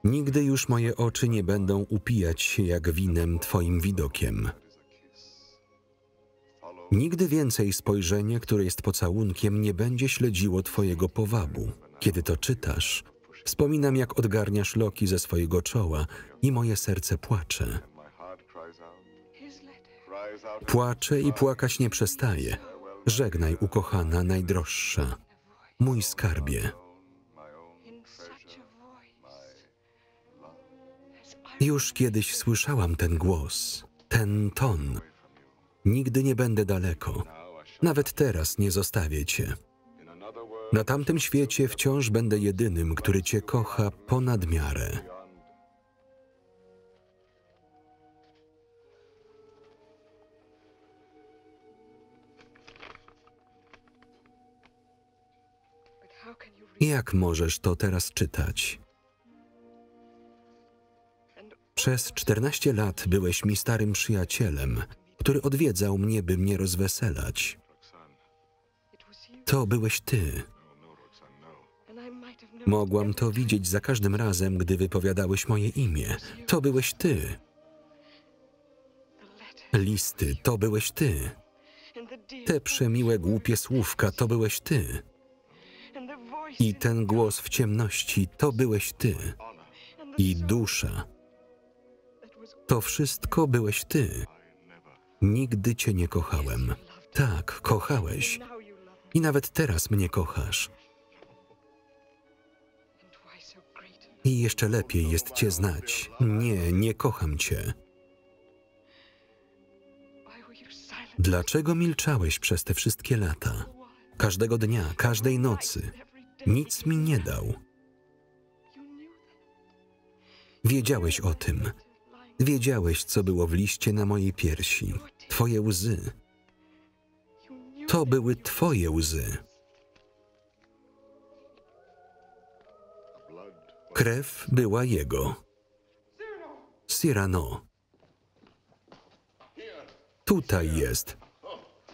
Nigdy już moje oczy nie będą upijać się jak winem twoim widokiem. Nigdy więcej spojrzenie, które jest pocałunkiem, nie będzie śledziło twojego powabu. Kiedy to czytasz, wspominam, jak odgarniasz loki ze swojego czoła i moje serce płacze. Płacze i płakać nie przestaje. Żegnaj, ukochana, najdroższa, mój skarbie. Już kiedyś słyszałam ten głos, ten ton. Nigdy nie będę daleko. Nawet teraz nie zostawię cię. Na tamtym świecie wciąż będę jedynym, który cię kocha ponad miarę. Jak możesz to teraz czytać? Przez 14 lat byłeś mi starym przyjacielem, który odwiedzał mnie, by mnie rozweselać. To byłeś ty. Mogłam to widzieć za każdym razem, gdy wypowiadałeś moje imię. To byłeś ty. Listy, to byłeś ty. Te przemiłe, głupie słówka, to byłeś ty. I ten głos w ciemności, to byłeś ty. I dusza. To wszystko byłeś ty. Nigdy cię nie kochałem. Tak, kochałeś. I nawet teraz mnie kochasz. I jeszcze lepiej jest cię znać. Nie, nie kocham cię. Dlaczego milczałeś przez te wszystkie lata? Każdego dnia, każdej nocy. Nic mi nie dał. Wiedziałeś o tym. Wiedziałeś, co było w liście na mojej piersi. Twoje łzy. To były twoje łzy. Krew była jego. Cyrano. Tutaj jest.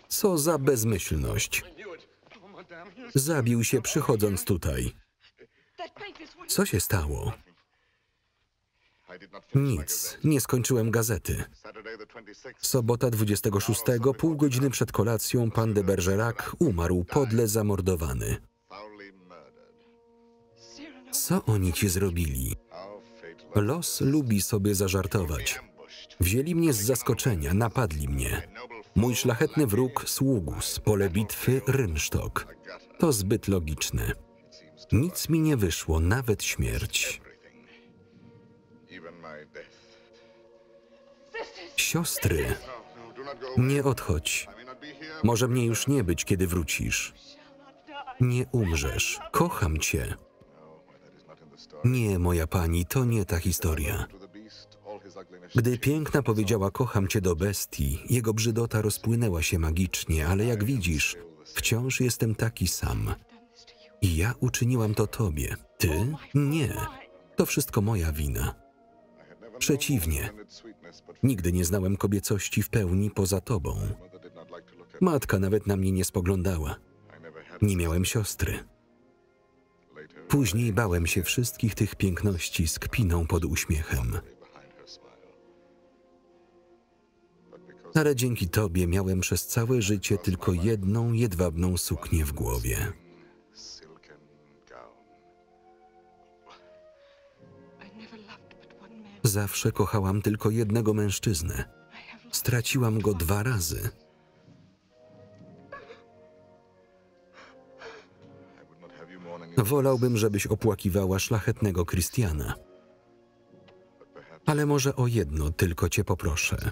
Co za bezmyślność. Zabił się, przychodząc tutaj. Co się stało? Nic, nie skończyłem gazety. Sobota 26, pół godziny przed kolacją, pan de Bergerac umarł podle zamordowany. Co oni ci zrobili? Los lubi sobie zażartować. Wzięli mnie z zaskoczenia, napadli mnie. Mój szlachetny wróg Sługus, pole bitwy Rynsztok. To zbyt logiczne. Nic mi nie wyszło, nawet śmierć. Siostry, nie odchodź. Może mnie już nie być, kiedy wrócisz. Nie umrzesz. Kocham cię. Nie, moja pani, to nie ta historia. Gdy piękna powiedziała kocham cię do bestii, jego brzydota rozpłynęła się magicznie, ale jak widzisz, wciąż jestem taki sam. I ja uczyniłam to tobie. Ty? Nie. To wszystko moja wina. Przeciwnie. Nigdy nie znałem kobiecości w pełni poza tobą. Matka nawet na mnie nie spoglądała. Nie miałem siostry. Później bałem się wszystkich tych piękności z kpiną pod uśmiechem. Ale dzięki tobie miałem przez całe życie tylko jedną jedwabną suknię w głowie. Zawsze kochałam tylko jednego mężczyznę. Straciłam go 2 razy. Wolałbym, żebyś opłakiwała szlachetnego Christiana. Ale może o jedno tylko cię poproszę.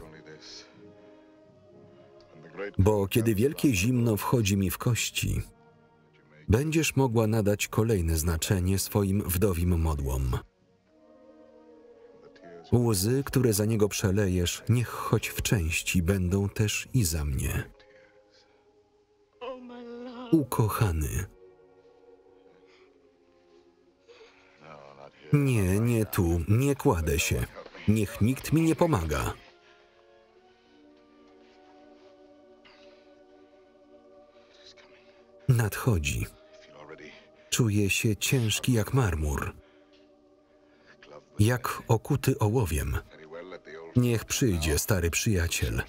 Bo kiedy wielkie zimno wchodzi mi w kości, będziesz mogła nadać kolejne znaczenie swoim wdowim modłom. Łzy, które za niego przelejesz, niech choć w części będą też i za mnie. Ukochany. Nie, nie tu, nie kładę się. Niech nikt mi nie pomaga. Nadchodzi. Czuję się ciężki jak marmur. Jak okuty ołowiem. Niech przyjdzie stary przyjaciel.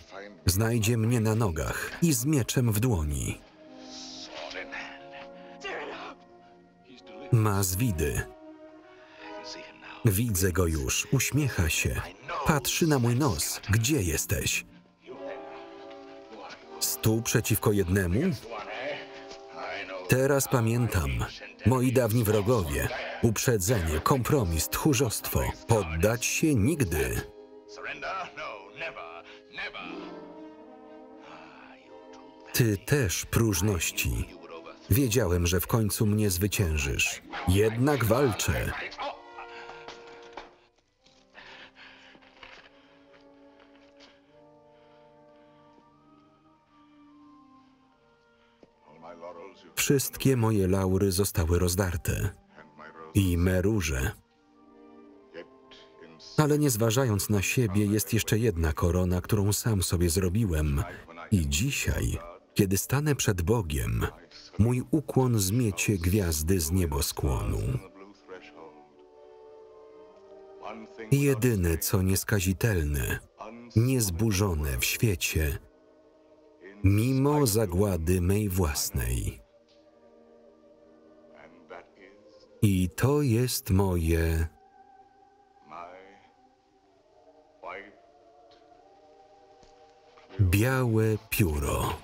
Znajdzie mnie na nogach i z mieczem w dłoni. Ma zwidy. Widzę go już, uśmiecha się. Patrzy na mój nos. Gdzie jesteś? 100 przeciwko 1? Teraz pamiętam. Moi dawni wrogowie. Uprzedzenie, kompromis, tchórzostwo. Poddać się nigdy. Ty też, próżności. Wiedziałem, że w końcu mnie zwyciężysz. Jednak walczę. Wszystkie moje laury zostały rozdarte. I me róże. Ale nie zważając na siebie, jest jeszcze jedna korona, którą sam sobie zrobiłem. I dzisiaj, kiedy stanę przed Bogiem, mój ukłon zmiecie gwiazdy z nieboskłonu. Jedyne, co nieskazitelne, niezburzone w świecie, mimo zagłady mej własnej. I to jest moje białe pióro.